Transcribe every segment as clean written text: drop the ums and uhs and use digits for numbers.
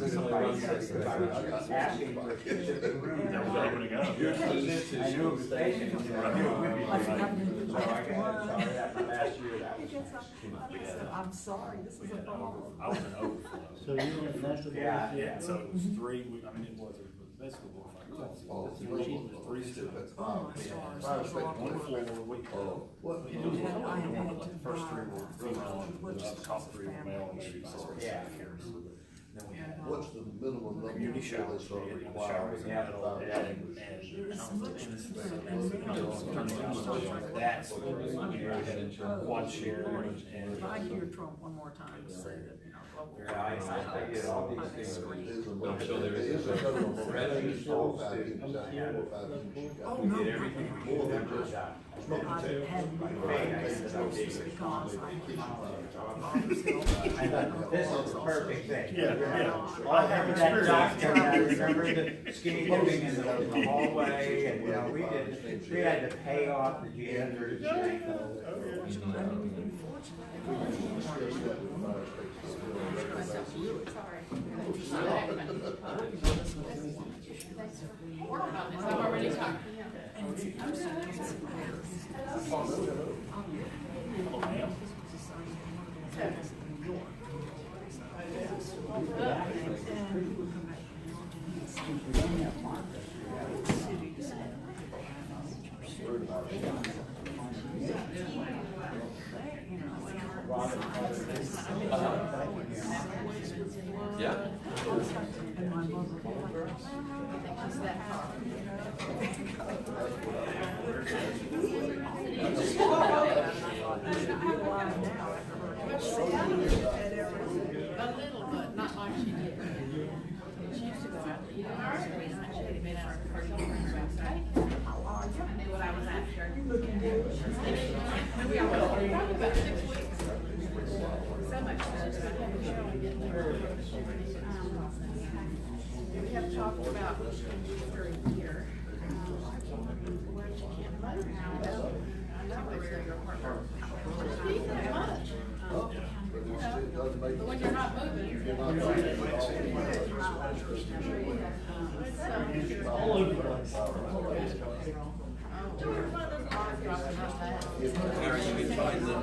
somebody says that I was asking for a specific room. I knew it was vacant, so I knew it would be vacant. So I got that for last year. That was. I'm sorry, this is a problem. I was an overflow. So you went national. Yeah, so it was 3 weeks, I mean, it was basically what I thought. Three students. Oh, my stars, that's a lot of work. 4 weeks. I had wanted to The first 3 were female, and the buy top 3 were male, and she was Yeah. Then we had What's the minimum number community of showers, showers the are shower was in the required? middle, and that's one share, and If I hear Trump one more time say that, you know, global. Yeah, I get all these things. Is a minimum residential or 5 units out here, or 5 units you got? Oh, We no. did everything we could to just I had because I This is the perfect thing. yeah. I remember that doctor, I remember the skinny dipping in the hallway, and, you know, we had to pay off the janitors. I've already talked. Yeah. A little, but not like she did. She used to go out to eat on Saturday night. She had been out with her girlfriends last night. I knew what I was after. We always talked about 6 weeks. So much so that I have a show and get there. We have talked about for a year. Where she can't vote now. I know where your partner. She eats that much. But when you're not moving, If you're not moving, it's All over the place. do one of those bars dropping like that. Are you enjoying the?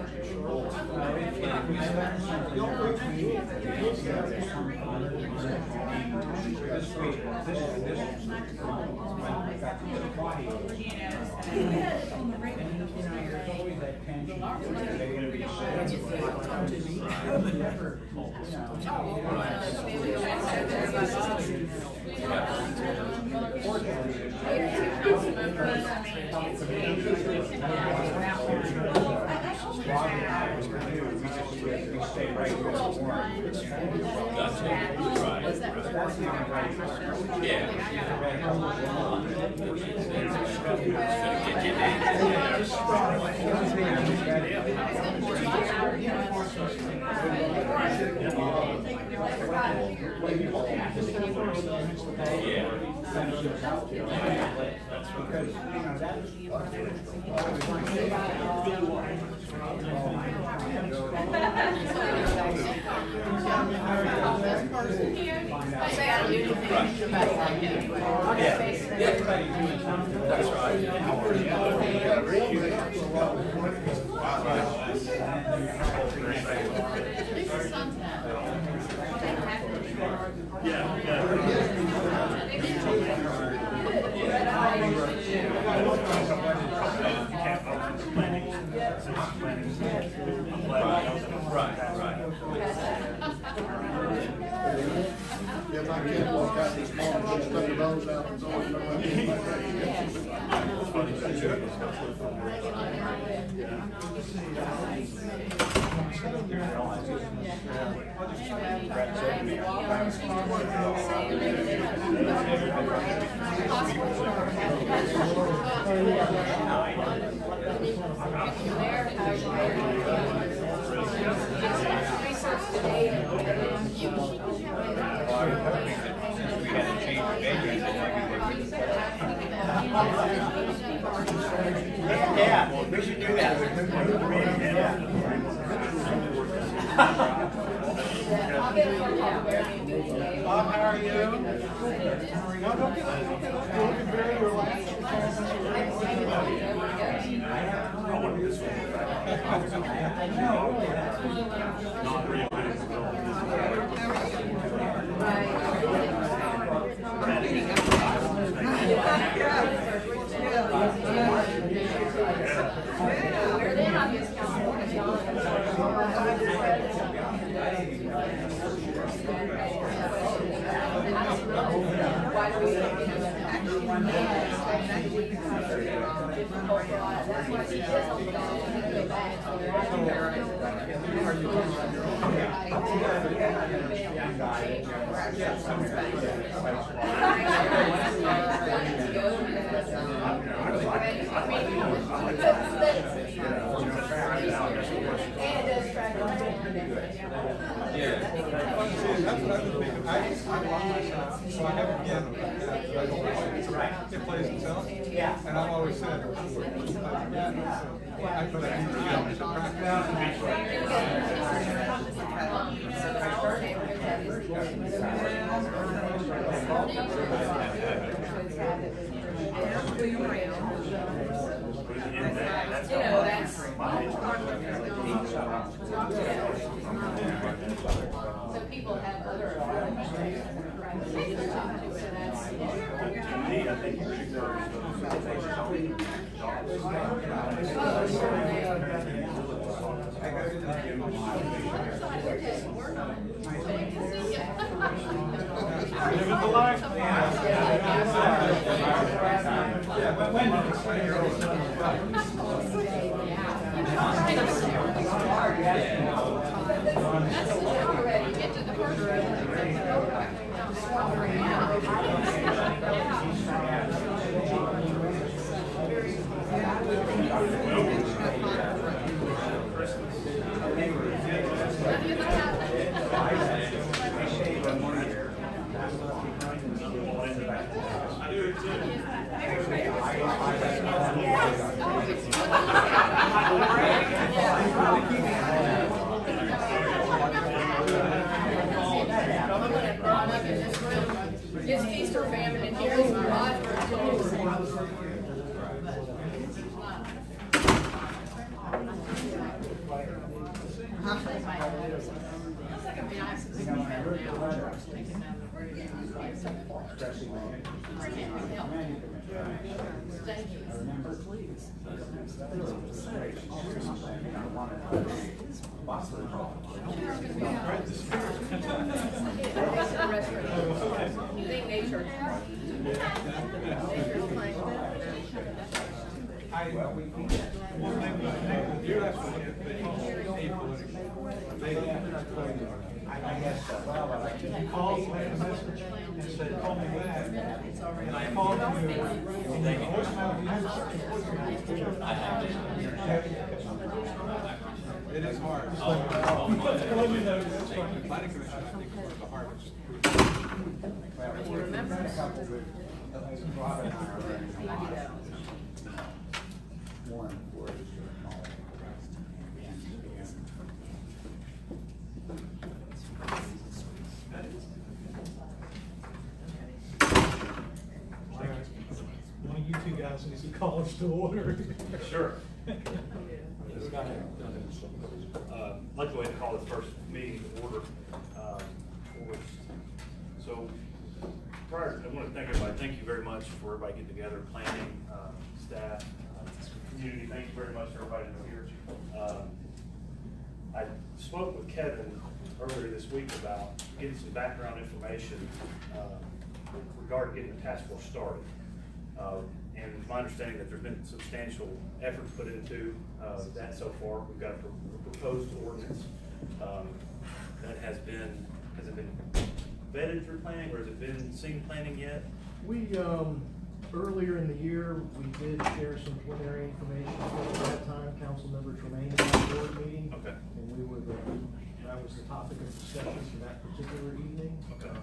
If I can't walk out this morning, just stuck your nose out and Yeah, we should do that. Yeah. are you? No, don't get up. You're looking very relaxed. So I have a piano, it plays itself, and I've always said, I put a piano to So people have other. Living the life. It's Easter famine and here's my life. He called, left a message, and said, call me back. And I called him, and the voicemail, it is hard. Let me know. Planning commission, I think, is the hardest. You remember? One of you two guys needs to call us to order. Sure. I'd like to go ahead and call the first meeting to order. So, prior, I want to thank everybody. Thank you very much for everybody getting together, planning, staff, community. Thank you very much for everybody that's here. I spoke with Kevin earlier this week about getting some background information regarding getting the task force started. And it's my understanding that there's been substantial effort put into that so far. We've got a proposed ordinance that has it been vetted through planning, or has it been seen planning yet? We, earlier in the year, we did share some preliminary information. At that time, Councilmember Tremaine at the board meeting. Okay. And we were, that was the topic of discussion for that particular evening. Okay.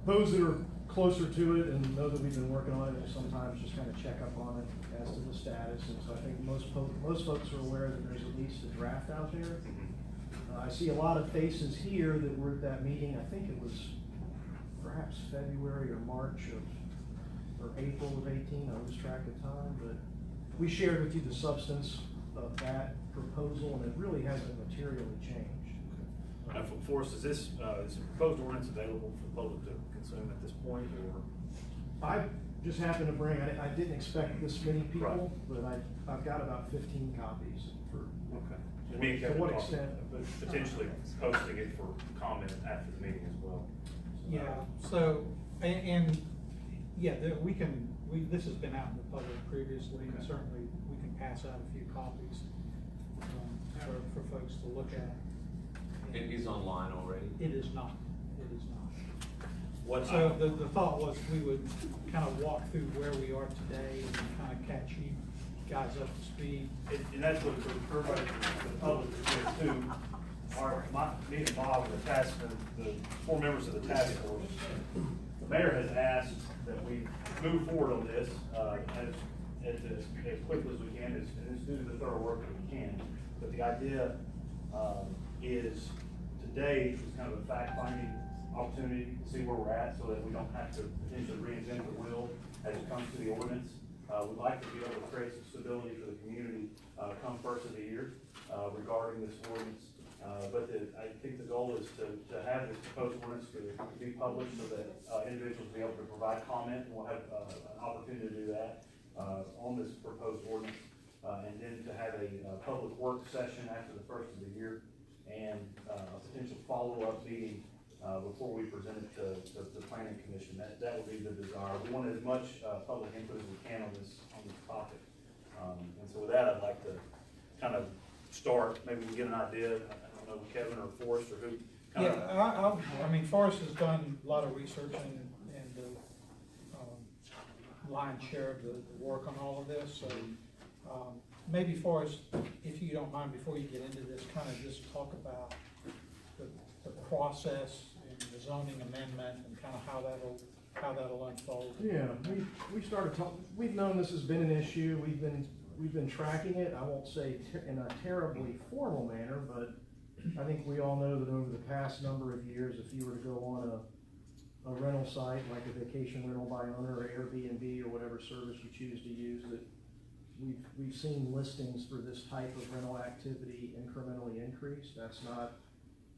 Those that are closer to it and know that we've been working on it, sometimes just kind of check up on it as to the status. And so I think most folks are aware that there's at least a draft out there. I see a lot of faces here that were at that meeting. I think it was perhaps February or March or April of 18, I lose track of time, but we shared with you the substance of that proposal, and it really hasn't materially changed. Forrest, is this proposed ordinance available for the public to consume at this point, or? I just happened to bring, I didn't expect this many people, Right. but I've got about 15 copies for. Okay. And me and To Kevin what talked extent? about potentially posting it for comment after the meeting as well. Yeah, so, and yeah, this has been out in the public previously, and Okay. certainly we can pass out a few copies for folks to look at. It is online already? It is not, it is not. What So the thought was we would kind of walk through where we are today and kind of catch you guys up to speed. And that's what, for everybody, for the public, is too, me and Bob, the 4 members of the task force, the mayor has asked that we move forward on this, as quickly as we can, and do the thorough work that we can. But the idea, is today is kind of a fact-finding opportunity to see where we're at, so that we don't have to potentially reinvent the wheel as it comes to the ordinance. We'd like to be able to create some stability for the community, come first of the year, regarding this ordinance. But I think the goal is to have this proposed ordinance to be published so that, individuals will be able to provide comment, and we'll have, an opportunity to do that, on this proposed ordinance. And then to have a public work session after the first of the year, and a potential follow-up meeting before we present it to the planning commission. That would be the desire. We want as much public input as we can on this topic. And so with that, I'd like to kind of start. Maybe we get an idea. I don't know, Kevin or Forrest or who. Yeah, I mean, Forrest has done a lot of research and the lion's share of the work on all of this, so maybe Forrest, if you don't mind, before you get into this, kind of just talk about the process and the zoning amendment and kind of how that'll unfold. Yeah, we started talking, we've known this has been an issue, we've been tracking it, I won't say in a terribly formal manner, but I think we all know that over the past number of years, if you were to go on a rental site, like a vacation rental by owner or Airbnb or whatever service you choose to use, that we've seen listings for this type of rental activity incrementally increase. That's not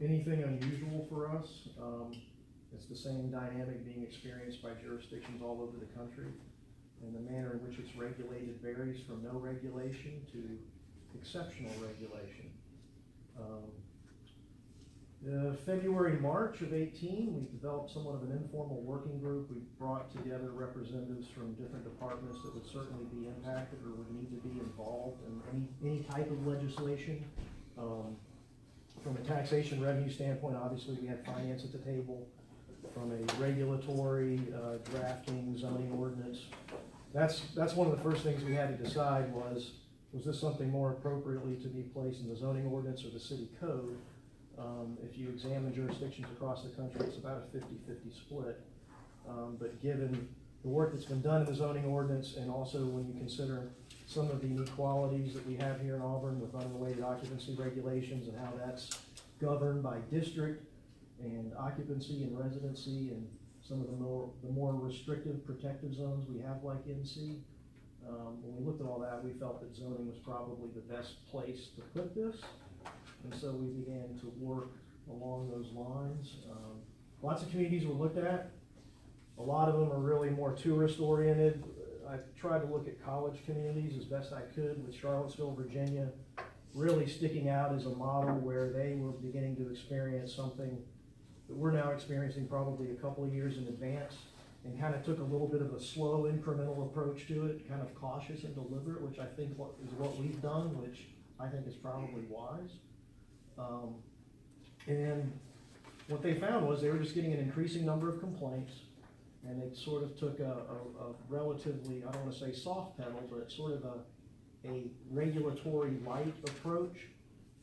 anything unusual for us. It's the same dynamic being experienced by jurisdictions all over the country. And the manner in which it's regulated varies from no regulation to exceptional regulation. February, March of 18, we developed somewhat of an informal working group. We brought together representatives from different departments that would certainly be impacted or would need to be involved in any type of legislation. From a taxation revenue standpoint, obviously we had finance at the table. From a regulatory, drafting, zoning ordinance, that's one of the first things we had to decide was this something more appropriately to be placed in the zoning ordinance or the city code? If you examine jurisdictions across the country, it's about a 50-50 split. But given the work that's been done in the zoning ordinance, and also when you consider some of the inequalities that we have here in Auburn with unrelated occupancy regulations and how that's governed by district and occupancy and residency and some of the more restrictive protective zones we have like NC, when we looked at all that, we felt that zoning was probably the best place to put this. And so we began to work along those lines. Lots of communities were looked at. A lot of them are really more tourist oriented. I tried to look at college communities as best I could, with Charlottesville, Virginia, really sticking out as a model where they were beginning to experience something that we're now experiencing probably a couple of years in advance, and kind of took a little bit of a slow incremental approach to it, kind of cautious and deliberate, which I think is what we've done, which I think is probably wise. And what they found was they were just getting an increasing number of complaints, and they sort of took a relatively, I don't want to say soft pedal, but sort of a regulatory light approach,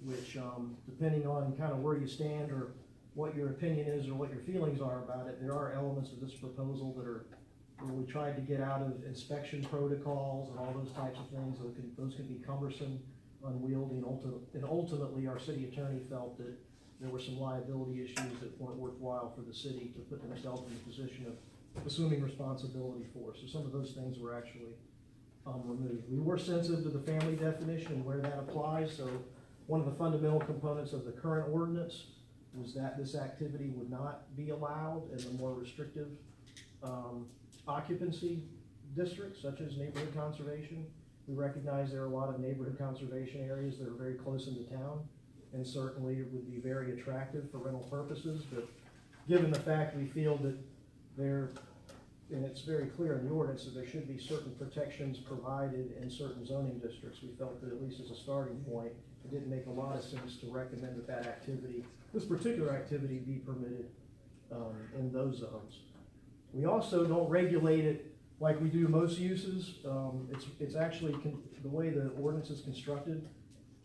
which depending on kind of where you stand or what your opinion is or what your feelings are about it, there are elements of this proposal that are where we tried to get out of inspection protocols and all those types of things. Those can be cumbersome, unwieldy, and ultimately our city attorney felt that there were some liability issues that weren't worthwhile for the city to put themselves in the position of assuming responsibility for. So some of those things were actually removed. We were sensitive to the family definition and where that applies. So one of the fundamental components of the current ordinance was that this activity would not be allowed in the more restrictive occupancy districts, such as neighborhood conservation. We recognize there are a lot of neighborhood conservation areas that are very close into town, and certainly it would be very attractive for rental purposes, but given the fact we feel that there, and it's very clear in the ordinance that there should be certain protections provided in certain zoning districts, we felt that at least as a starting point, it didn't make a lot of sense to recommend that that activity, this particular activity, be permitted in those zones. We also don't regulate it like we do most uses. It's actually, the way the ordinance is constructed,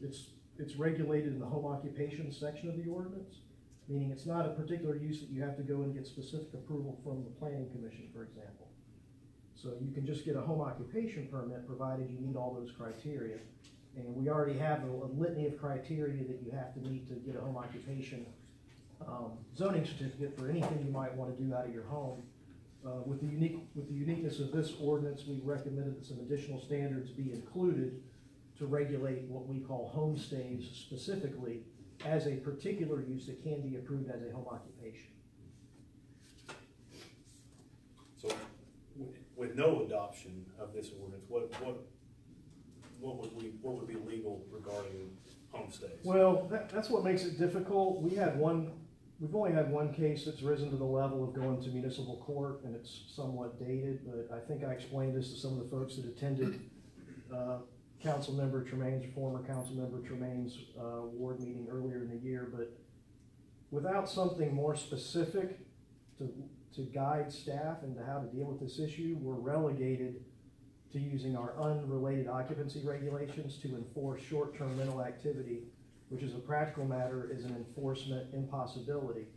it's regulated in the home occupation section of the ordinance, meaning it's not a particular use that you have to go and get specific approval from the planning commission, for example. So you can just get a home occupation permit provided you meet all those criteria. And we already have a litany of criteria that you have to meet to get a home occupation zoning certificate for anything you might want to do out of your home. With the uniqueness of this ordinance, we recommended that some additional standards be included to regulate what we call homestays specifically as a particular use that can be approved as a home occupation. So with no adoption of this ordinance, what would be legal regarding homestays? Well, that's what makes it difficult. We've only had one case that's risen to the level of going to municipal court, and it's somewhat dated, but I think I explained this to some of the folks that attended former council member Tremaine's ward meeting earlier in the year. But without something more specific to guide staff into how to deal with this issue, we're relegated to using our unrelated occupancy regulations to enforce short-term rental activity, which as a practical matter is an enforcement impossibility,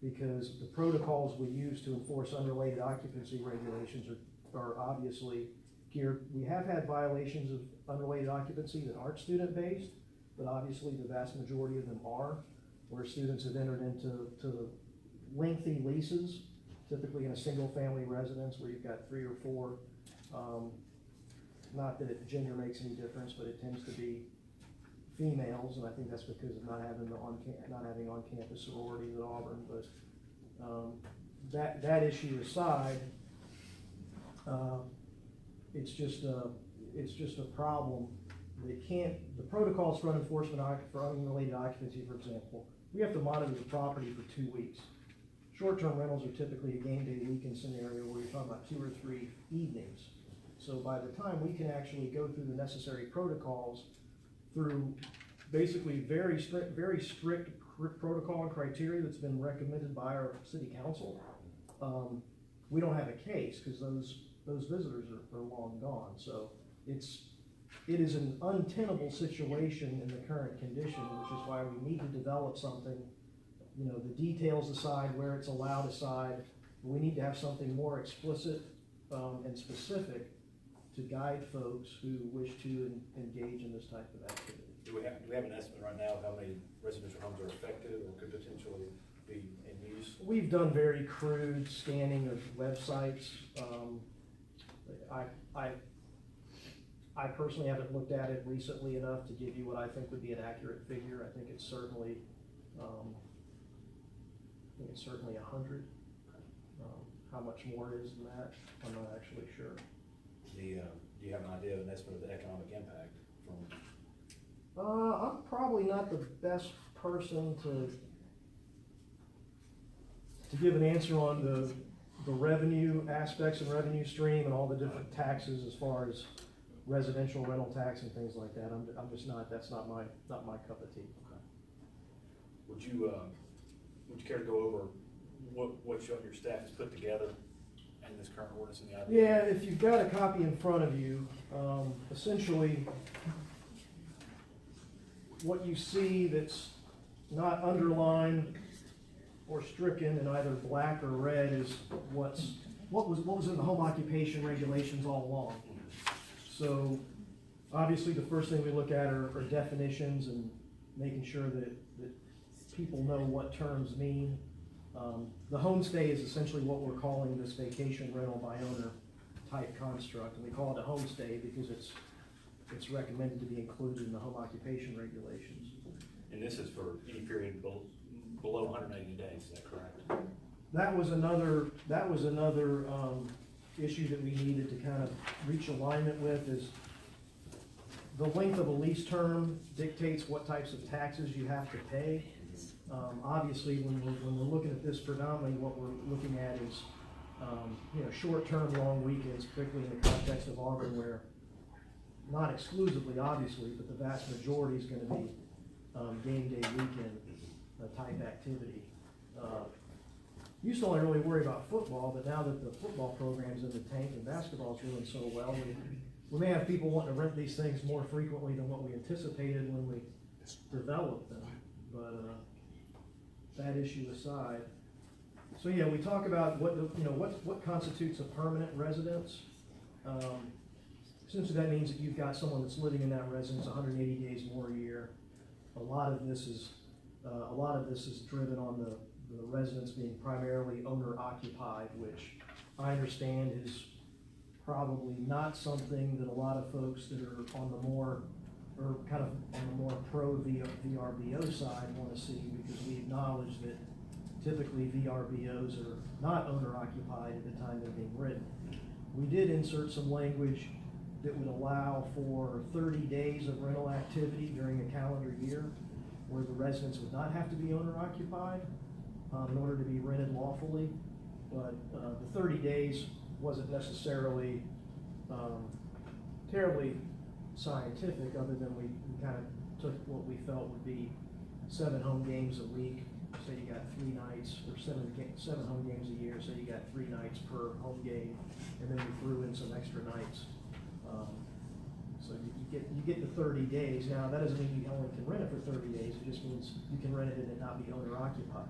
because the protocols we use to enforce unrelated occupancy regulations are obviously geared. We have had violations of unrelated occupancy that aren't student-based, but obviously the vast majority of them are, where students have entered into lengthy leases, typically in a single-family residence where you've got 3 or 4. Not that gender makes any difference, but it tends to be females, and I think that's because of not having on-campus sororities at Auburn. But that issue aside, it's just a problem. The protocols for unenforcement for unrelated occupancy, for example, we have to monitor the property for 2 weeks. Short-term rentals are typically a game day weekend scenario where you're talking about 2 or 3 evenings. So by the time we can actually go through the necessary protocols through basically very strict protocol and criteria that's been recommended by our city council, we don't have a case because those visitors are long gone. So it is an untenable situation in the current condition, which is why we need to develop something, the details aside, where it's allowed aside. We need to have something more explicit and specific to guide folks who wish to engage in this type of activity. Do we have an estimate right now of how many residential homes are affected or could potentially be in use? We've done very crude scanning of websites. I personally haven't looked at it recently enough to give you what I think would be an accurate figure. I think it's certainly 100. How much more is than that, I'm not actually sure. Do you have an idea of an estimate of the economic impact from? I'm probably not the best person to give an answer on the revenue aspects and revenue stream and all the different taxes as far as residential rental tax and things like that. I'm just not. That's not my cup of tea. Okay. Would you care to go over what you and your staff has put together in this current ordinance and the idea? Yeah, if you've got a copy in front of you, essentially what you see that's not underlined or stricken in either black or red is what was in the home occupation regulations all along. So obviously the first thing we look at are definitions and making sure that people know what terms mean. The homestay is essentially what we're calling this vacation rental by owner type construct, and we call it a homestay because it's recommended to be included in the home occupation regulations. And this is for any period below 180 days, is that correct? That was another issue that we needed to kind of reach alignment with, is the length of a lease term dictates what types of taxes you have to pay. Obviously, when we're looking at this, predominantly what we're looking at is short-term, long weekends, particularly in the context of Auburn, where not exclusively, obviously, but the vast majority is going to be game day weekend type activity. Used to only really worry about football, but now that the football program's in the tank and basketball's doing so well, we may have people wanting to rent these things more frequently than what we anticipated when we developed them. But that issue aside, so yeah, we talk about what constitutes a permanent residence. Essentially, that means that you've got someone that's living in that residence 180 days more a year. A lot of this is driven on the residence being primarily owner occupied, which I understand is probably not something that a lot of folks that are on the more pro VRBO side want to see, because we acknowledge that typically VRBOs are not owner occupied at the time they're being written. We did insert some language that would allow for 30 days of rental activity during a calendar year, where the residence would not have to be owner occupied in order to be rented lawfully. But the 30 days wasn't necessarily terribly scientific, other than we kind of took what we felt would be 7 home games a week. So you got 3 nights, or 7 home games a year, so you got 3 nights per home game, and then we threw in some extra nights. So you get the 30 days. Now, that doesn't mean you only can rent it for 30 days. It just means you can rent it and it not be owner occupied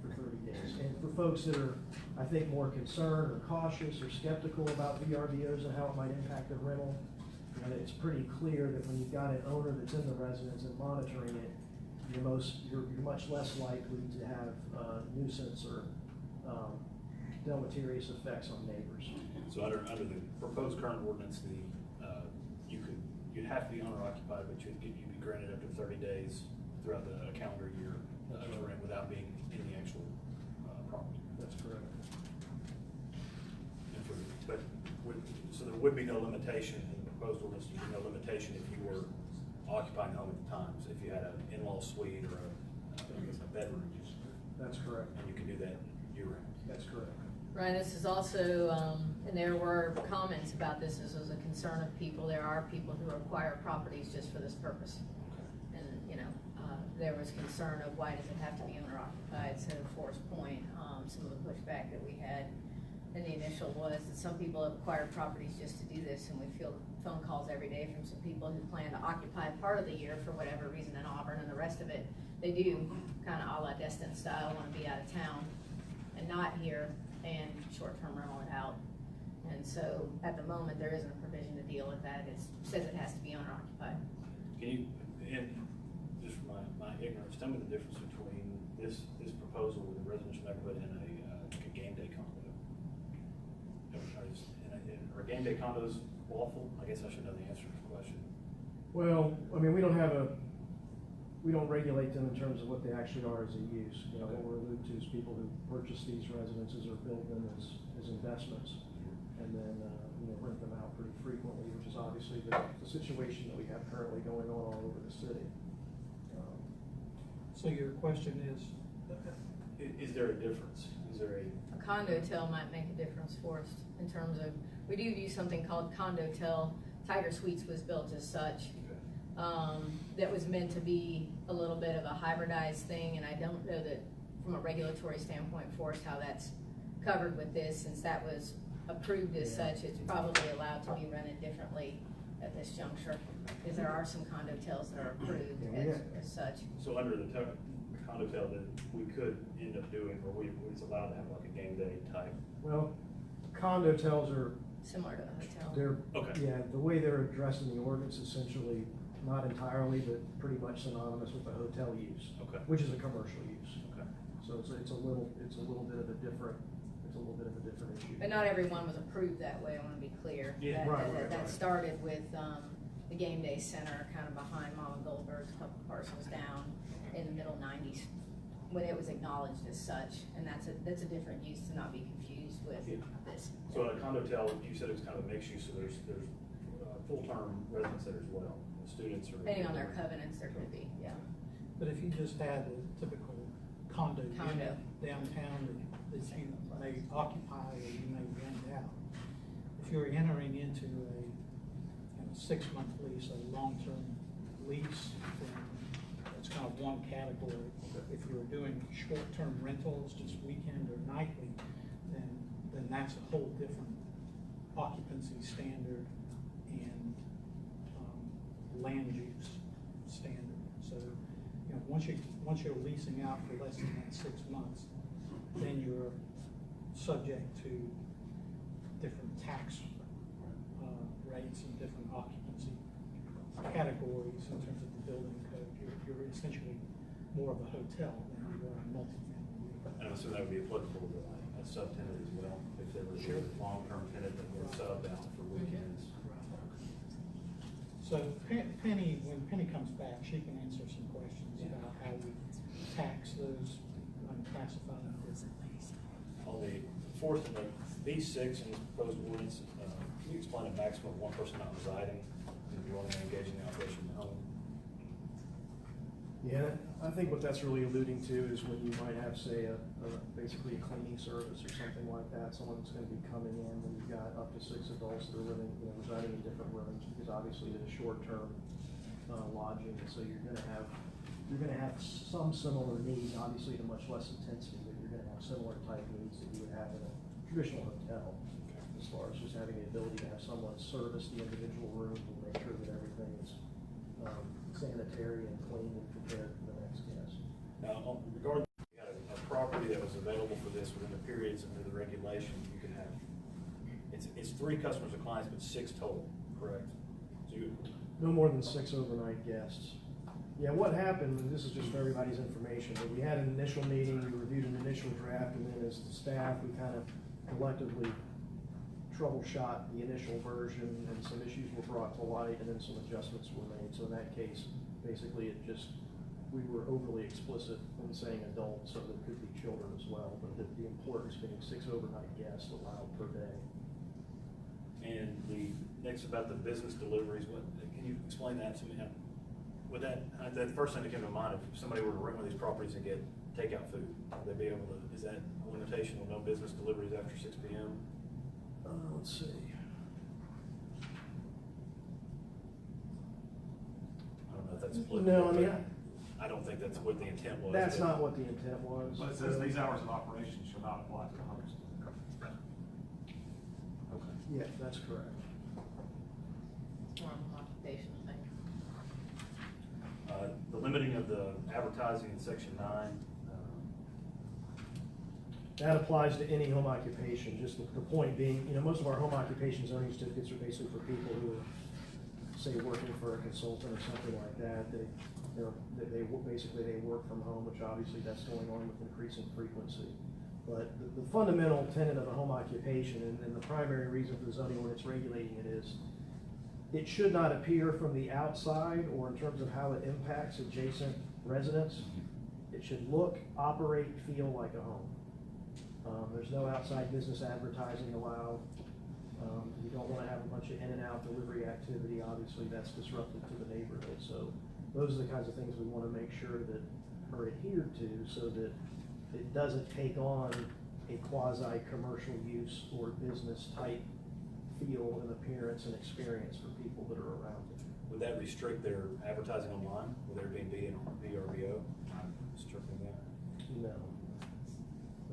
for 30 days. And for folks that are, I think, more concerned or cautious or skeptical about VRBOs and how it might impact the rental, it's pretty clear that when you've got an owner that's in the residence and monitoring it, you're much less likely to have nuisance or deleterious effects on neighbors. So under the proposed current ordinance, you'd have to be owner occupied, but you'd be granted up to 30 days throughout the calendar year to rent without being in the actual property. That's correct. So there would be no limitation in the proposed ordinance. There'd be no limitation if you were occupying the home at the time. So if you had an in-law suite or a bedroom. That's correct. And you can do that year-round. That's correct. Right, this is also, and there were comments about this was a concern of people. There are people who acquire properties just for this purpose. And, there was concern of why does it have to be owner occupied? So Forest Point, some of the pushback that we had in the initial was that some people have acquired properties just to do this, and we field phone calls every day from some people who plan to occupy part of the year for whatever reason in Auburn, and the rest of it, they do kind of a la Destin style, want to be out of town and not here, and short-term rental it out. And so at the moment, there isn't a provision to deal with that. It says it has to be owner occupied. Can you, and just from my ignorance, tell me the difference between this proposal with a residential neighborhood and a game day condo? Are game day condos lawful? I guess I should know the answer to this question. Well, I mean, we don't regulate them in terms of what they actually are as a use. What we're alluding to is people who purchase these residences or build them as investments, and then rent them out pretty frequently, which is obviously the situation that we have currently going on all over the city. So your question Is there a difference? Is there A condo-tel might make a difference for us in terms of, we do use something called condo-tel. Tiger Suites was built as such. That was meant to be a little bit of a hybridized thing, and I don't know that from a regulatory standpoint for us how that's covered with this, since that was approved as such. It's probably allowed to be rented differently at this juncture, because there are some condo-tels that are approved as such. So under the condo-tel that we could end up doing, or it's allowed to have like a game day type? Well, condo-tels are Similar to a hotel. They're, Okay. yeah, the way they're addressed in the ordinance, essentially, not entirely, but pretty much synonymous with the hotel use. Okay. Which is a commercial use. Okay. So it's a little bit of a different issue. But not everyone was approved that way, I wanna be clear. Yeah. That started with, the Game Day Center, kind of behind Mama Goldberg's, a couple parcels down in the middle nineties, when it was acknowledged as such, and that's a different use to not be confused with this. So in a condotel, you said it was kind of a mixed use, so there's full-term residents there as well, students or. Depending on their covenants, there could be, yeah. But if you just had a typical condo Condo. unit downtown that you may occupy or you may rent out, if you're entering into a 6-month lease, a long-term lease, then it's kind of one category. If you're doing short-term rentals, just weekend or nightly, then that's a whole different occupancy standard and land use standard. So, once you're leasing out for less than that 6 months, then you're subject to different tax rates and different occupancy categories in terms of the building code. You're essentially more of a hotel than you are a multifamily. And so that would be applicable to a subtenant as well, if there was a long-term tenant that was subbed out for weekends. So Penny, when Penny comes back, she can answer some questions about how we tax those unclassified. On the fourth, B6 in this proposed ordinance, can you explain a maximum of one person not residing in the dwelling and engaging in the operation of the home? Yeah, I think what that's really alluding to is when you might have, say, basically a cleaning service or something like that, someone that's gonna be coming in, when you've got up to 6 adults that are living, residing in different rooms, because obviously it is short-term lodging, so you're gonna have some similar needs, obviously at a much less intensity, but you're gonna have similar type needs that you would have in a traditional hotel, as far as just having the ability to have someone service the individual rooms and make sure that everything is sanitary and clean and prepared for the next guest. Now, regarding a property that was available for this within the periods under the regulation, you could have, it's 3 customers or clients, but 6 total, correct? So you, No more than 6 overnight guests. Yeah, what happened, and this is just for everybody's information, but we had an initial meeting, we reviewed an initial draft, and then as the staff, we kind of collectively troubleshot the initial version, and some issues were brought to light, and then some adjustments were made. So in that case, basically we were overly explicit in saying adults, so there could be children as well, but the importance being 6 overnight guests allowed per day. and the next about the business deliveries, can you explain that to me? Would that, the first thing that came to mind, if somebody were to rent one of these properties and get takeout food, would they be able to, is that a limitation of no business deliveries after 6 p.m.? Let's see. I don't know if that's applicable. No, I mean, I don't think that's what the intent was. that's not what the intent was. But it says these hours of operation shall not apply to the host. Okay. Yeah, that's correct. More of an occupational thing. The limiting of the advertising in section 9. That applies to any home occupation, just the point being, most of our home occupation zoning certificates are basically for people who are, say, working for a consultant or something like that. They work from home, which obviously that's going on with increasing frequency. But the fundamental tenet of a home occupation, and the primary reason for the zoning ordinance regulating it is, it should not appear from the outside or in terms of how it impacts adjacent residents. It should look, operate, feel like a home. There's no outside business advertising allowed. You don't want to have a bunch of in and out delivery activity. Obviously, that's disruptive to the neighborhood. So those are the kinds of things we want to make sure that are adhered to, so that it doesn't take on a quasi-commercial use or business type feel and appearance and experience for people that are around it. Would that restrict their advertising online with Airbnb and VRBO? Restricting that? No.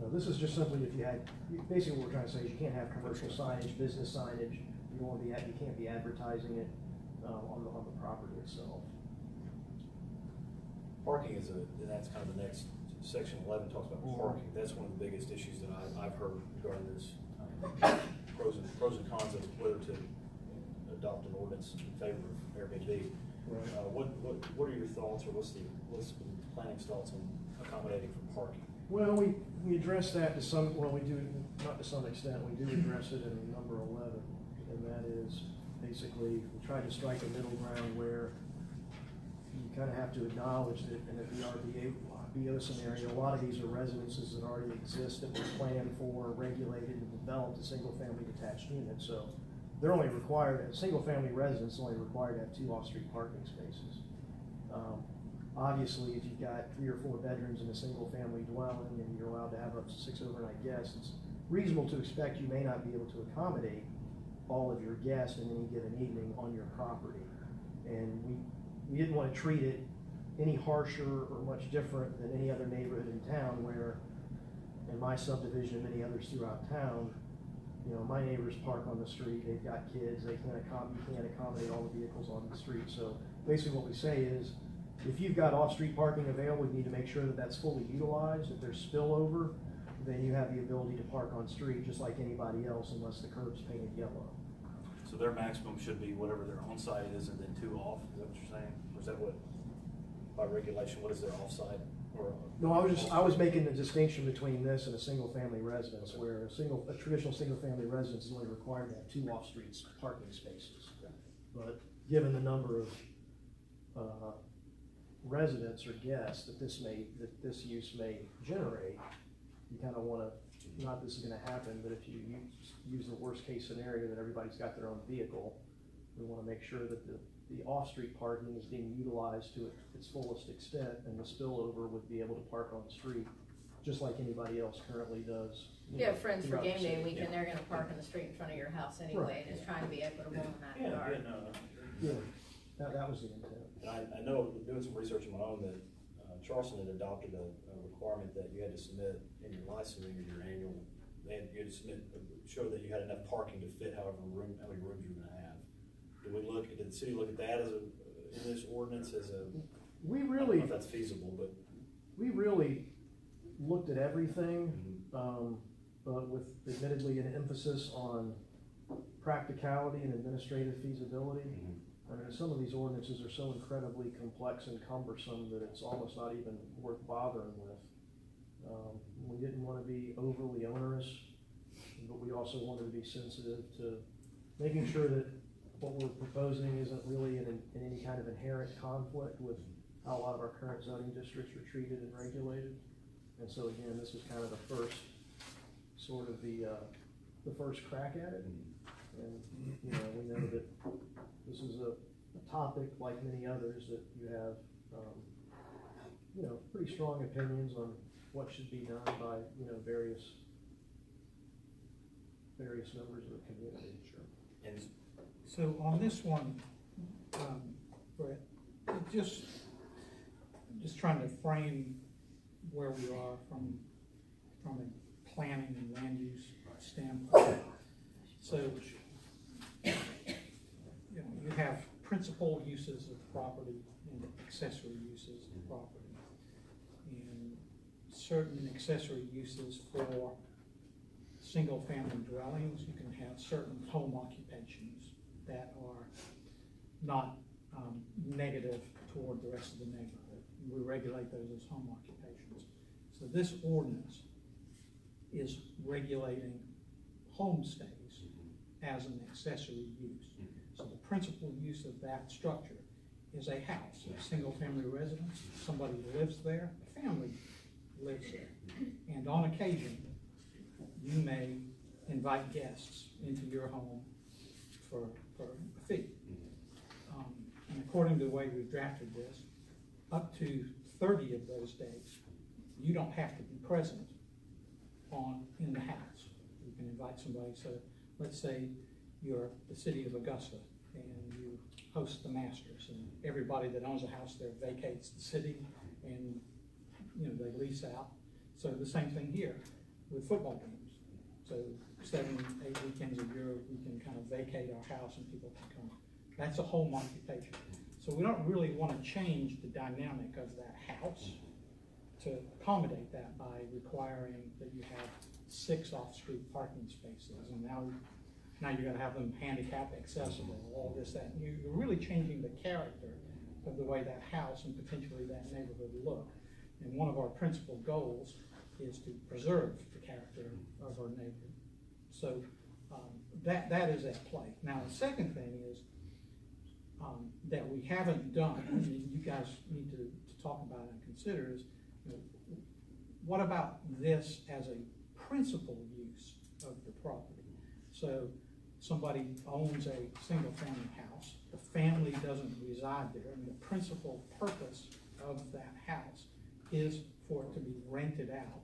No, this is just simply if you had, basically what we're trying to say is you can't have commercial signage, business signage, you can't be advertising it on the property itself. Parking that's kind of the next, section 11 talks about parking. That's one of the biggest issues that I've heard regarding this. Pros and cons of whether to adopt an ordinance in favor of Airbnb. What are your thoughts, or what's the planning's thoughts on accommodating for parking? Well, we address that to some, well, we do, not to some extent, we do address it in number 11, and that is basically, we try to strike a middle ground where you kind of have to acknowledge that in a VRBO scenario, a lot of these are residences that already exist, that were planned for, regulated, and developed as single-family detached units, so they're only required, a single-family residence is only required to have 2 off-street parking spaces. Obviously, if you've got 3 or 4 bedrooms in a single-family dwelling and you're allowed to have up to 6 overnight guests, it's reasonable to expect you may not be able to accommodate all of your guests in any given evening on your property. And we didn't want to treat it any harsher or much different than any other neighborhood in town, where in my subdivision and many others throughout town, you know, my neighbors park on the street, they've got kids, you can't accommodate all the vehicles on the street. So basically what we say is, if you've got off-street parking available, you need to make sure that that's fully utilized. If there's spillover, then you have the ability to park on street just like anybody else, unless the curb's painted yellow. So their maximum should be whatever their on-site is and then 2 off, is that what you're saying? Or is that what, by regulation, what is their off-site? Or no, I was making the distinction between this and a single-family residence, where a traditional single-family residence is only required to have 2 off-street parking spaces. But given the number of residents or guests that this use may generate, you kind of want to, not this is going to happen, but if you use the worst case scenario that everybody's got their own vehicle, we want to make sure that the off-street parking is being utilized to its fullest extent, and the spillover would be able to park on the street just like anybody else currently does. You have friends for game day weekend, they're going to park in the street in front of your house anyway, and it's trying to be equitable in that regard. That was the intent. I know, doing some research of my own, that Charleston had adopted a requirement that you had to submit in your licensing or your annual, you had to submit, show that you had enough parking to fit how many rooms you're going to have. Did the city look at that as in this ordinance as a? We really, I don't know if that's feasible, but we really looked at everything, but with admittedly an emphasis on practicality and administrative feasibility. I mean, some of these ordinances are so incredibly complex and cumbersome that it's almost not even worth bothering with. We didn't want to be overly onerous, but we also wanted to be sensitive to making sure that what we're proposing isn't really in any kind of inherent conflict with how a lot of our current zoning districts are treated and regulated. And so again, this is kind of the first, sort of the first crack at it. And you know, we know that this is a topic, like many others, that you have, you know, pretty strong opinions on what should be done by, you know, various members of the community. Sure. And so on this one, Brett, just trying to frame where we are from a planning and land use standpoint. So, you know, you have principal uses of the property and accessory uses of the property. And certain accessory uses for single-family dwellings, you can have certain home occupations that are not negative toward the rest of the neighborhood. We regulate those as home occupations. So this ordinance is regulating homestays as an accessory use. So the principal use of that structure is a house, a single-family residence. Somebody lives there, a family lives there. And on occasion, you may invite guests into your home for a fee. And according to the way we've drafted this, up to 30 of those days, you don't have to be present in the house. You can invite somebody. So let's say you're the city of Augusta and you host the Masters, and everybody that owns a house there vacates the city, and you know, they lease out. So the same thing here with football games. So 7, 8 weekends a year, we can kind of vacate our house and people can come. That's a home occupation. So we don't really want to change the dynamic of that house to accommodate that by requiring that you have 6 off-street parking spaces, and now you're going to have them handicap accessible, all this, that. And you're really changing the character of the way that house and potentially that neighborhood look. And one of our principal goals is to preserve the character of our neighborhood. So that is at play. Now, the second thing is that we haven't done, and you guys need to talk about and consider is, you know, what about this as a principal use of the property? So somebody owns a single family house, the family doesn't reside there, and the principal purpose of that house is for it to be rented out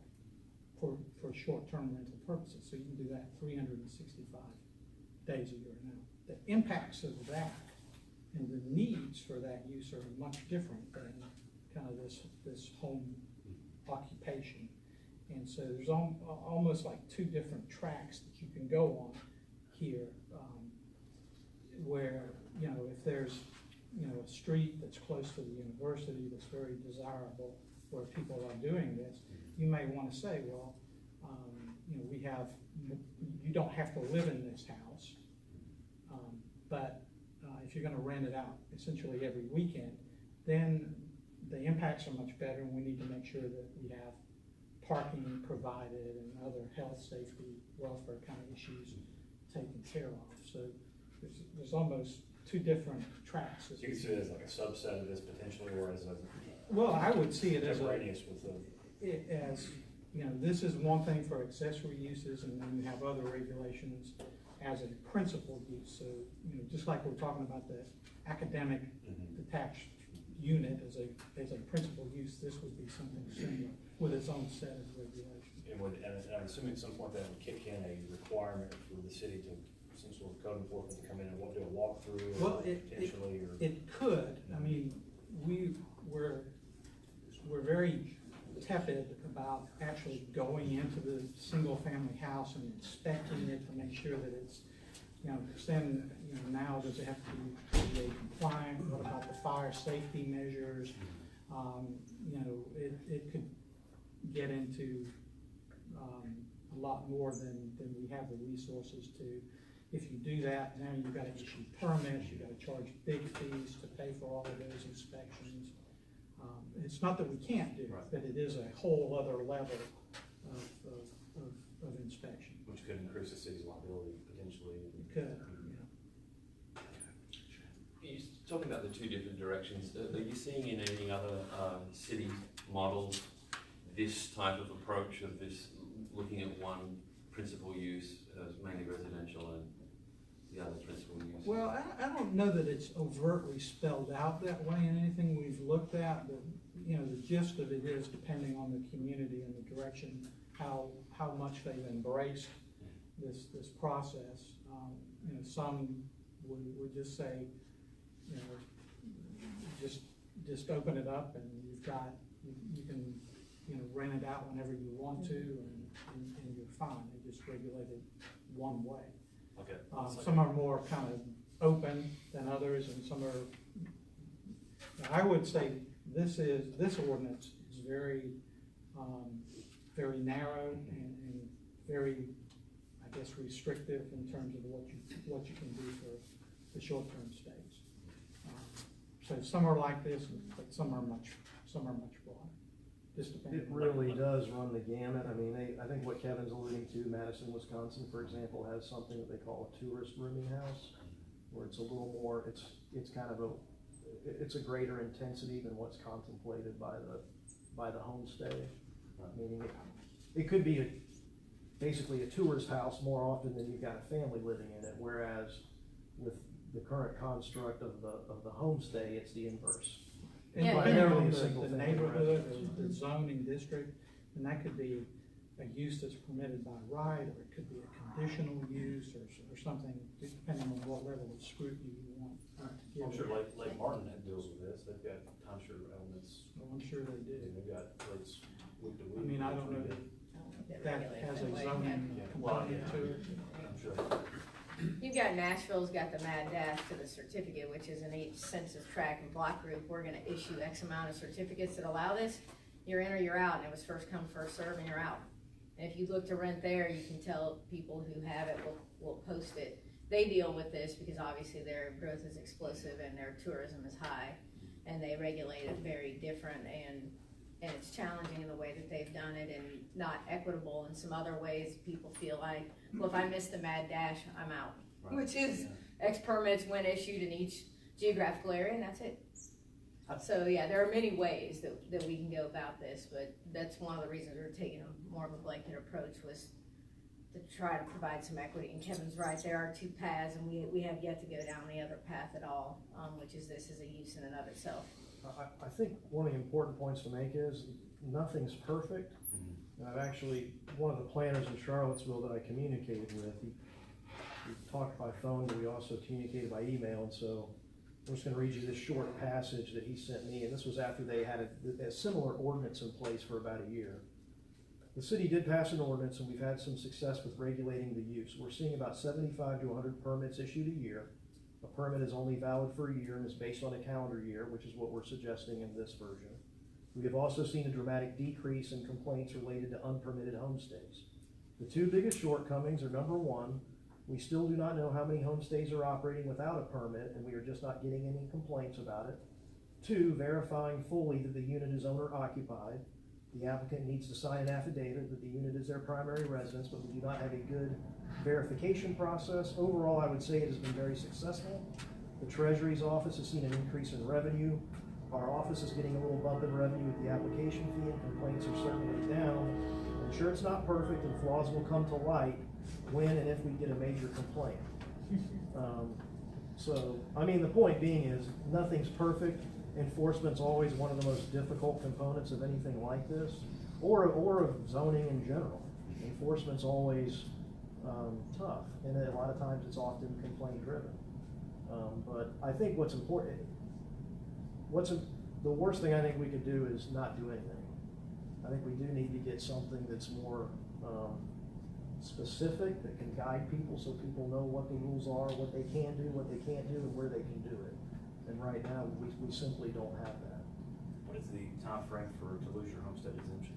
for short-term rental purposes. So you can do that 365 days a year. Now, the impacts of that and the needs for that use are much different than kind of this home occupation. And so there's almost like two different tracks that you can go on here, where, you know, if there's, you know, a street that's close to the university that's very desirable where people are doing this, you may want to say, well, you know, you don't have to live in this house, but if you're going to rent it out essentially every weekend, then the impacts are much better, and we need to make sure that we have parking provided and other health, safety, welfare kind of issues taken care of. So there's almost two different tracks. You can see it as like a subset of this potentially, or as a well, I would see it as contemporaneous with the. As, you know, this is one thing for accessory uses, and then you have other regulations as a principal use. So, you know, just like we're talking about the academic detached unit as a principal use, this would be something similar with its own set of regulations. And I'm assuming at some point that would kick in a requirement for the city to, some sort of code enforcement to come in and do a walkthrough, well, potentially, or it could. I mean, we're very tepid about actually going into the single family house and inspecting it to make sure that it's, you know, because then, you know, now does it have to be ADA compliant? What about the fire safety measures? You know, it could get into a lot more than we have the resources to. If you do that, now you've got to issue permits, you've got to charge big fees to pay for all of those inspections. It's not that we can't do it, but it is a whole other level of inspection. which could increase the city's liability potentially. It could, yeah. You're talking about the two different directions. Are you seeing in any other city models this type of approach of this, looking at one principal use as mainly residential and the other principal use? Well, I don't know that it's overtly spelled out that way in anything we've looked at, but, you know, the gist of it is depending on the community and the direction, how much they've embraced this process. You know, some would just say, you know, just open it up and you can, you know, rent it out whenever you want to, and you're fine. They just regulate it one way. Okay. Some are more kind of open than others, and some are, I would say this ordinance is very, very narrow and very, I guess, restrictive in terms of what you can do for the short-term stays. So some are like this, but some are much broader. It really does run the gamut. I mean, I think what Kevin's alluding to, Madison, Wisconsin, for example, has something that they call a tourist rooming house, where it's a little more, it's kind of it's a greater intensity than what's contemplated by the homestay. Meaning it could be basically a tourist house more often than you've got a family living in it, whereas with the current construct of the homestay, it's the inverse. And depending on the neighborhood, the zoning district, and that could be a use that's permitted by right, or it could be a conditional use, or something, depending on what level of scrutiny you want to give. I'm sure Lake Martin deals with this. They've got timeshare elements. Well, I'm sure they do. They've got rates week to week. I mean, I don't know that has a zoning component to it. I'm sure. You've got Nashville's got the mad dash to the certificate, which is in each census tract and block group. We're gonna issue X amount of certificates that allow this. You're in or you're out, and it was first come, first serve, and you're out. And if you look to rent there, you can tell people who have it will post it. They deal with this because obviously their growth is explosive and their tourism is high. and they regulate it very different, and it's challenging in the way that they've done it and not equitable in some other ways. People feel like, well, if I miss the mad dash, I'm out, which is X permits when issued in each geographical area, and that's it. So yeah, there are many ways that we can go about this, but that's one of the reasons we're taking more of a blanket approach, was to try to provide some equity. And Kevin's right, there are two paths, and we have yet to go down the other path at all, which is this as a use in and of itself. I think one of the important points to make is nothing's perfect. And I've actually, one of the planners in Charlottesville that I communicated with, we talked by phone, but we also communicated by email, and so I'm just gonna read you this short passage that he sent me, and this was after they had a similar ordinance in place for about a year. The city did pass an ordinance, and we've had some success with regulating the use. We're seeing about 75 to 100 permits issued a year. A permit is only valid for a year and is based on a calendar year, which is what we're suggesting in this version. We have also seen a dramatic decrease in complaints related to unpermitted homestays. The two biggest shortcomings are, number one, we still do not know how many homestays are operating without a permit, and we are just not getting any complaints about it. Two, verifying fully that the unit is owner occupied. The applicant needs to sign an affidavit that the unit is their primary residence, but we do not have a good verification process. Overall, I would say it has been very successful. The Treasury's office has seen an increase in revenue. Our office is getting a little bump in revenue with the application fee, and complaints are certainly down. I'm sure it's not perfect, and flaws will come to light when and if we get a major complaint. So, I mean, the point being is, nothing's perfect. Enforcement's always one of the most difficult components of anything like this, or of zoning in general. Enforcement's always tough, and a lot of times it's often complaint driven. But I think what's important, the worst thing I think we could do is not do anything. I think we do need to get something that's more specific, that can guide people so people know what the rules are, what they can do, what they can't do, and where they can do it. And right now, we simply don't have that. What is the time frame to lose your homestead exemption?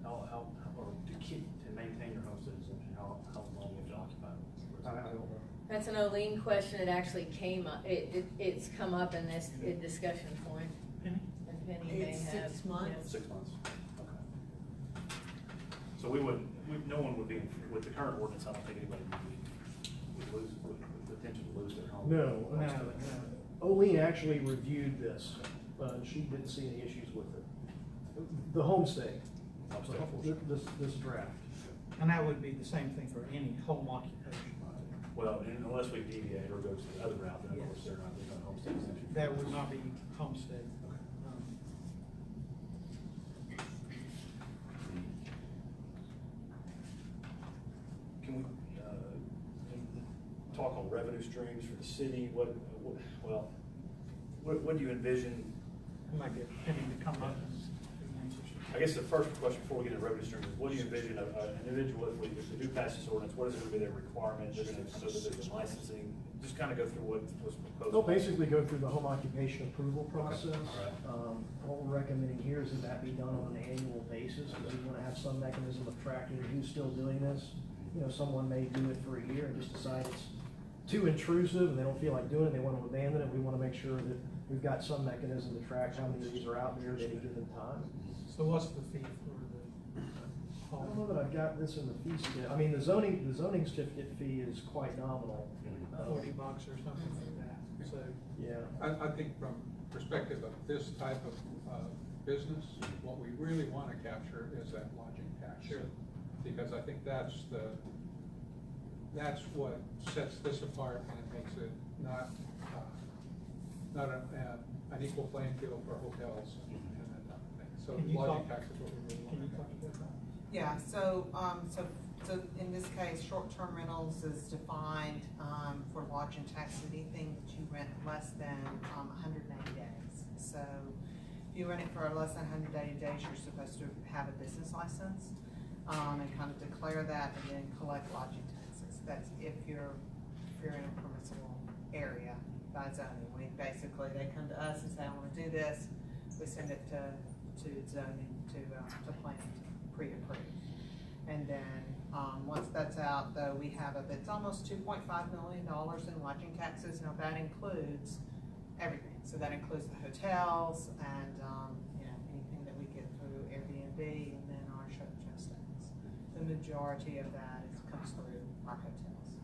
Or to maintain your homestead exemption, how long you have to occupy it? I don't know. That's an Olene question. It actually came up, it's come up in this discussion point. Penny? And Penny may have. 6 months. 6 months, okay. So no one would be, with the current ordinance, I don't think anybody would potentially lose their home. No. Olene actually reviewed this, and she didn't see any issues with it. The homestay, this draft. And that would be the same thing for any home occupation. Well, unless we deviate or go to the other route, then of course there's no homestead exemption. That would not be homestead. Can we talk on revenue streams for the city? What do you envision? I might get Penny to come up and answer. I guess the first question before we get into revenue streams is, what do you envision an individual, if we do pass this ordinance, what is going to be their requirement? They're going to subdivision licensing. Just kind of go through what was proposed. They'll basically go through the home occupation approval process. Okay. All right. What we're recommending here is that be done on an annual basis, because we want to have some mechanism of tracking who's still doing this. You know, someone may do it for a year and just decide it's too intrusive and they don't feel like doing it, they want to abandon it. We want to make sure that we've got some mechanism to track how many of these are out there at any given time. So what's the fee for the I don't know that I've got this in the fee schedule. I mean, the zoning certificate fee is quite nominal. $40 or something like that? So Yeah. I think from perspective of this type of business, what we really want to capture is that lodging tax. Sure. Because I think that's what sets this apart, and it makes it not an equal playing field for hotels and that type of thing. So Can you lodging talk- tax is what we really Can you want talk to about that? Yeah, so in this case, short-term rentals is defined, for lodging tax, anything that you rent less than, 180 days. So if you rent it for less than 180 days, you're supposed to have a business license, and kind of declare that and then collect lodging taxes. That's if you're in a permissible area by zoning. They come to us and say, I wanna do this. We send it to zoning, to planning, pre-approve. And then, once that's out, though, we have it's almost $2.5 million in lodging taxes. Now that includes everything. So that includes the hotels and, you know, anything that we get through Airbnb and then our short-term stays. The majority of that comes through our hotels.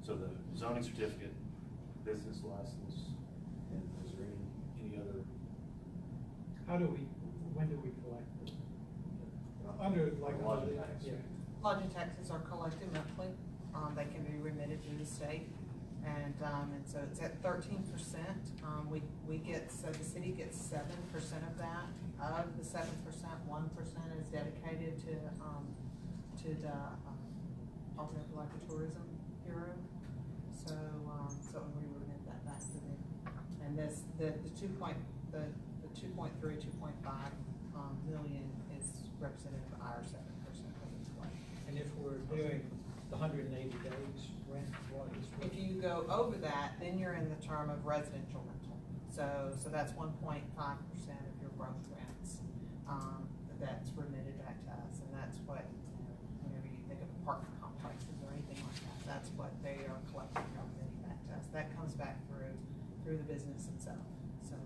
So the zoning certificate, business license, and is there any other? When do we collect it? Under like. Lodging tax. Yeah. Lodging taxes are collected monthly. They can be remitted to the state. And so it's at 13%. We get, so the city gets 7% of that. Of the 7%, 1% is dedicated to the Alternate Life Tourism Bureau. So we remit that back to them. And this, the 2.3, 2.5 million is representative of our 7% of the collection. And if we're doing the 180 days rent, what is? If you go over that, then you're in the term of residential rental. So that's 1.5% of your gross rents, that's remitted back to us. And that's what, whenever you think of apartment complexes or anything like that, that's what they are collecting or remitting back to us. That comes back through the business itself. So,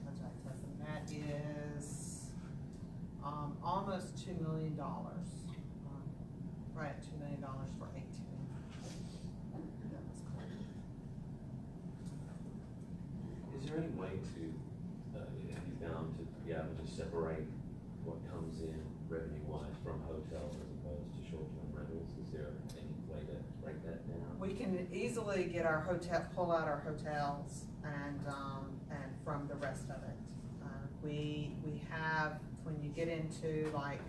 comes back to us, and that is, almost $2 million. Right at $2 million for 18. That was collected. Is there any way to, have you found to be able to separate what comes in revenue-wise from hotels as opposed to short-term rentals? Is there any way to break that down? We can easily get our pull out our hotels and from the rest of it. We have, when you get into like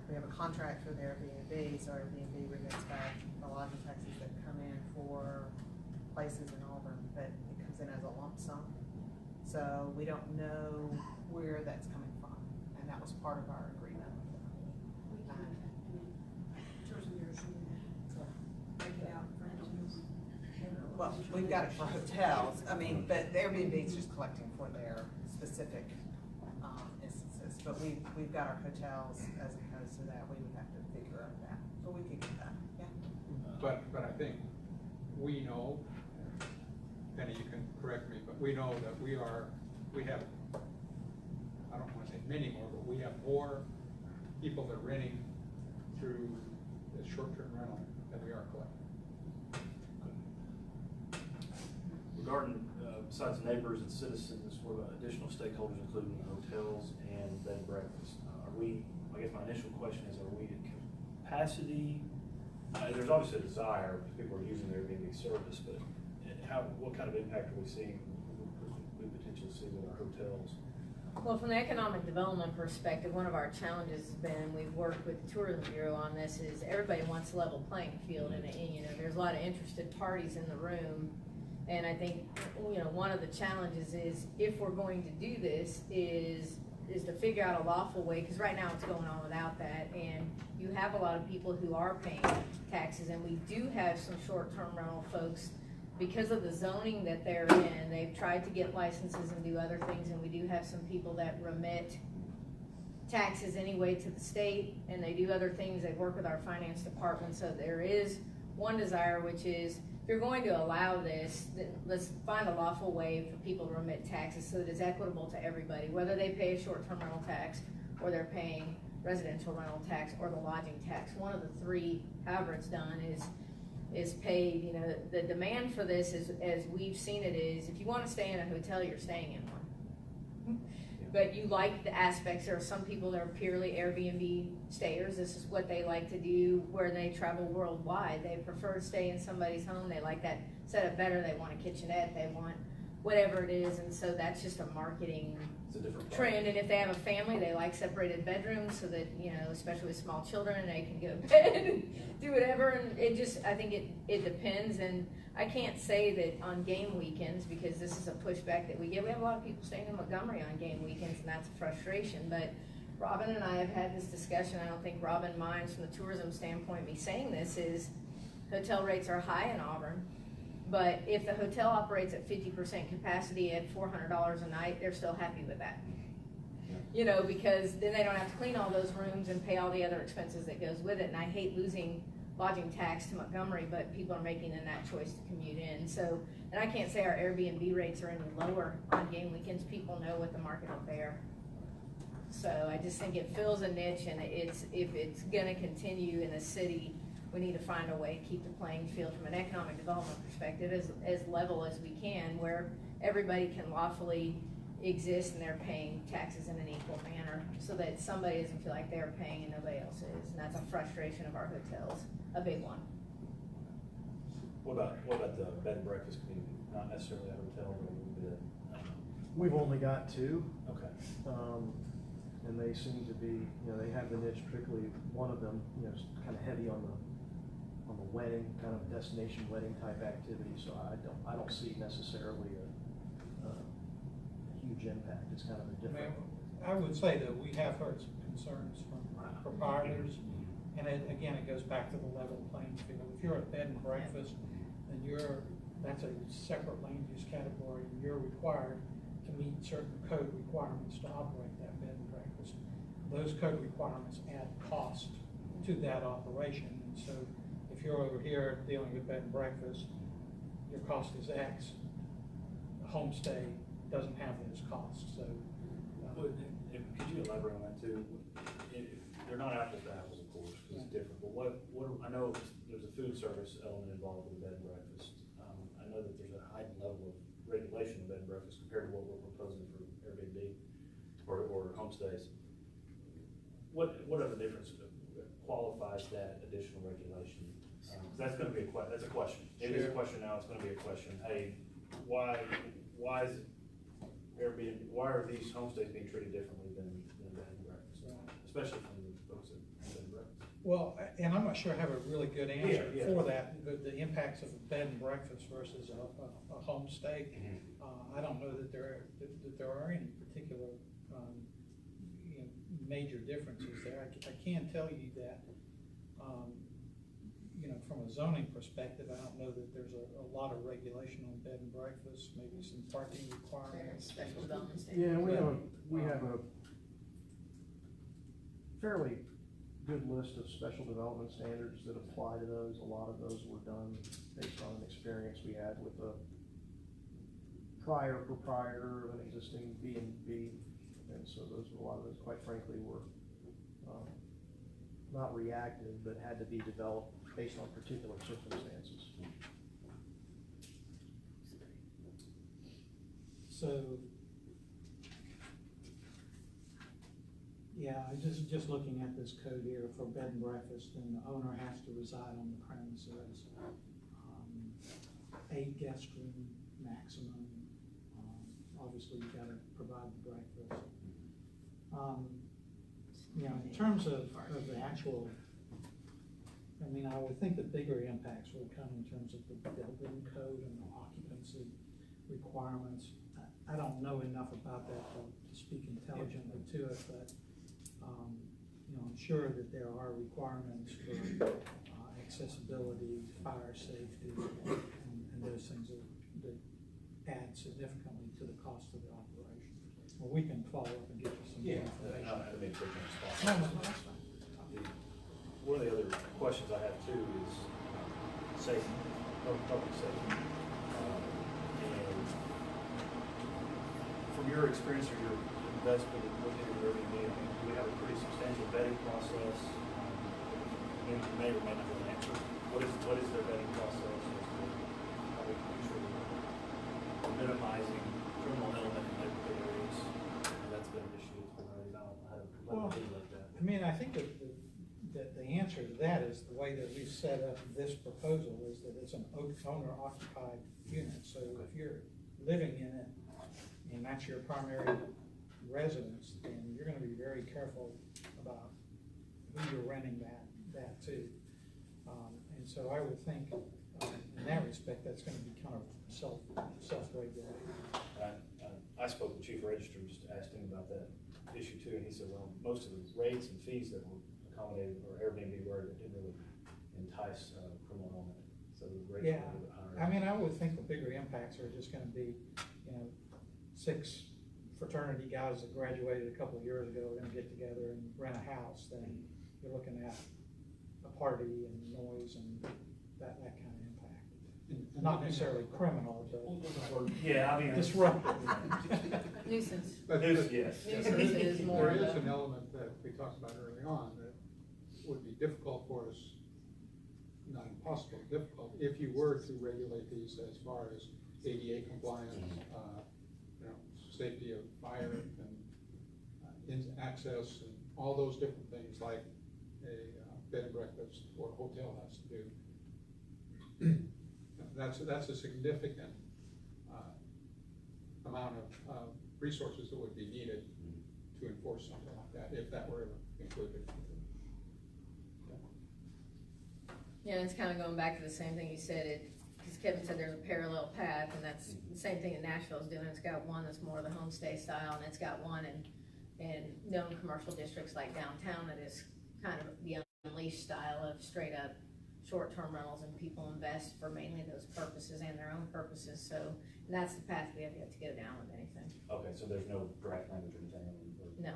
we have a contract with Airbnb, so Airbnb remits back the lodging taxes that come in for places in Auburn, but it comes in as a lump sum. So we don't know where that's coming from, and that was part of our agreement with them. Well, we've got it for hotels, I mean, but the Airbnb is just collecting for their specific instances, but we've got our hotels as opposed to that, we would have to figure out that, but we could get that, yeah. But I think we know, Penny, you can correct me, but we know that we have, I don't want to say many more, but we have more people that are renting through the short-term rental than we are collecting. Regarding, besides neighbors and citizens, what about additional stakeholders, including hotels and bed and breakfast? I guess my initial question is, are we at capacity? There's obviously a desire, because people are using their Airbnb service, but what kind of impact are we seeing, we potentially see with our hotels? Well, from the economic development perspective, one of our challenges has been, we've worked with the Tourism Bureau on this, is everybody wants a level playing field, and there's a lot of interested parties in the room. And I think, one of the challenges is, if we're going to do this, is to figure out a lawful way, because right now it's going on without that, and you have a lot of people who are paying taxes, and we do have some short-term rental folks, because of the zoning that they're in, they've tried to get licenses and do other things, and we do have some people that remit taxes anyway to the state, and they do other things, they work with our finance department, so there is one desire, which is, if you're going to allow this, then let's find a lawful way for people to remit taxes so that it's equitable to everybody, whether they pay a short-term rental tax or they're paying residential rental tax or the lodging tax. One of the three, however it's done, is paid. The demand for this is, as we've seen it, is if you want to stay in a hotel, you're staying in one. But you like the aspects. There are some people that are purely Airbnb stayers. This is what they like to do where they travel worldwide. They prefer to stay in somebody's home. They like that setup better. They want a kitchenette. They want whatever it is. And so that's just a marketing trend. And if they have a family, they like separated bedrooms so that, especially with small children, they can go to bed and do whatever. And I think it depends. And I can't say that on game weekends, because this is a pushback that we get. We have a lot of people staying in Montgomery on game weekends, and that's a frustration. But Robin and I have had this discussion. I don't think Robin minds from the tourism standpoint me saying this, is hotel rates are high in Auburn. But if the hotel operates at 50% capacity at $400 a night, they're still happy with that. Because then they don't have to clean all those rooms and pay all the other expenses that goes with it. And I hate losing lodging tax to Montgomery, but people are making that choice to commute in. So, and I can't say our Airbnb rates are any lower on game weekends. People know what the market will bear. So I just think it fills a niche, and if it's gonna continue in a city, we need to find a way to keep the playing field from an economic development perspective as level as we can, where everybody can lawfully exist and they're paying taxes in an equal manner, so that somebody doesn't feel like they're paying and nobody else is. And that's a frustration of our hotels, a big one. What about the bed and breakfast community? Not necessarily a hotel, but a little bit. We've only got 2. Okay. And they seem to be, they have the niche, particularly one of them, kind of heavy on the wedding, kind of destination wedding type activity. So I don't see necessarily a huge impact. It's kind of a different. I would say that we have heard some concerns from proprietors, and it goes back to the level playing field. If you're a bed and breakfast, then that's a separate land use category, and you're required to meet certain code requirements to operate that bed and breakfast. Those code requirements add cost to that operation, and so if you're over here dealing with bed and breakfast, your cost is X. A homestay doesn't have those costs, so. Could you elaborate on that too? They're not apples to apples, of course, because it's different, but what, I know there's a food service element involved with bed and breakfast. I know that there's a heightened level of regulation of bed and breakfast compared to what we're proposing for Airbnb or homestays. What are the difference qualifies that additional regulation? That's going to be that's a question. It is a question now. It's going to be a question. Hey, why is Airbnb? Why are these homestays being treated differently than bed and breakfast, especially from the folks at bed and breakfast? Well, and I'm not sure I have a really good answer Yeah. for that. The impacts of a bed and breakfast versus a homestay. I don't know that there are any particular major differences there. I can tell you that from a zoning perspective, I don't know that there's a lot of regulation on bed and breakfast. Maybe some parking requirements. Special development Yeah, standards. we have a fairly good list of special development standards that apply to those. A lot of those were done based on an experience we had with a prior proprietor of an existing B&B, and so a lot of those, quite frankly, were not reactive, but had to be developed based on particular circumstances. So, yeah, just looking at this code here for bed and breakfast, then the owner has to reside on the premises. 8 guest room maximum. Obviously, you've got to provide the breakfast. In terms of the actual, I would think the bigger impacts would come in terms of the building code and the occupancy requirements. I don't know enough about that to speak intelligently to it, but I'm sure that there are requirements for accessibility, fire safety, and those things that add significantly to the cost of the operation. Well, we can follow up and get you some more information. I mean, for No, that's fine. One of the other questions I have too is safety, public safety. And from your experience or your investment in looking at Airbnb, we have a pretty substantial vetting process. You may or may not have an answer. What is their vetting process? How we can ensure we're minimizing criminal element in neighborhood areas? And that's been an issue. It's been already out. I haven't like that. I think that the answer to that is the way that we've set up this proposal is that it's an owner-occupied unit. So if you're living in it and that's your primary residence, then you're going to be very careful about who you're renting that to. And so I would think in that respect that's going to be kind of self-regulated. I spoke with Chief Register, just asked him about that issue too, and he said, well, most of the rates and fees that were accommodated or Airbnb were, it didn't really entice criminal element. So the rates were a little bit higher. I would think the bigger impacts are just going to be, 6 fraternity guys that graduated a couple of years ago are going to get together and rent a house. Then you're looking at a party and noise and that kind of impact. And not necessarily criminal, but Yeah, I mean. disruptive. Nuisance. But Yes, yes. Nuisance is more there is the- an element that we talked about early on that would be difficult for us, not impossible, difficult, if you were to regulate these as far as ADA compliance, safety of fire and access and all those different things like a bed and breakfast or a hotel has to do. That's a significant amount of resources that would be needed to enforce something like that, if that were ever included. Yeah, it's kind of going back to the same thing you said, because Kevin said there's a parallel path, and that's the same thing that Nashville's doing. It's got one that's more of the homestay style, and it's got one in known commercial districts like downtown that is kind of the unleashed style of straight up short-term rentals, and people invest for mainly those purposes and their own purposes. So, and that's the path we have yet to go down with anything. Okay, so there's no draft language or anything? No.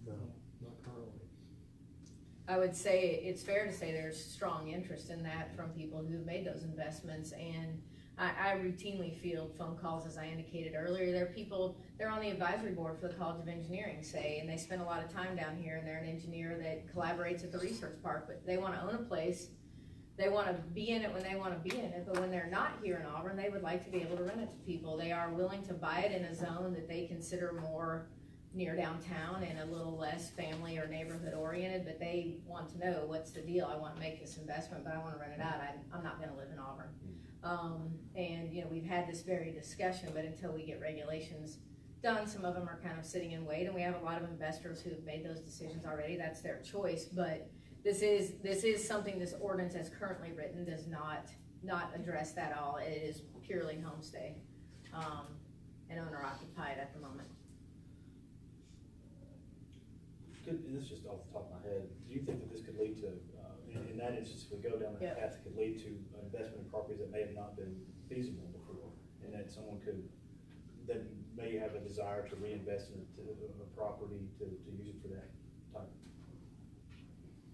No, not currently. I would say, it's fair to say there's strong interest in that from people who've made those investments, and I routinely field phone calls, as I indicated earlier. There are people, they're on the advisory board for the College of Engineering, say, and they spend a lot of time down here, and they're an engineer that collaborates at the research park, but they wanna own a place. They wanna be in it when they wanna be in it, but when they're not here in Auburn, they would like to be able to rent it to people. They are willing to buy it in a zone that they consider more near downtown and a little less family or neighborhood oriented, but they want to know, what's the deal? I wanna make this investment, but I wanna rent it out. I'm not gonna live in Auburn. And we've had this very discussion, but until we get regulations done, some of them are kind of sitting in wait, and we have a lot of investors who have made those decisions already. That's their choice, but this is something, this ordinance as currently written does not address that at all. It is purely homestay, and owner occupied at the moment. This is just off the top of my head, do you think that this could lead to, in that instance, if we go down that path, it could lead to investment in properties that may have not been feasible before, and that someone could, that may have a desire to reinvest in a property to use it for that type?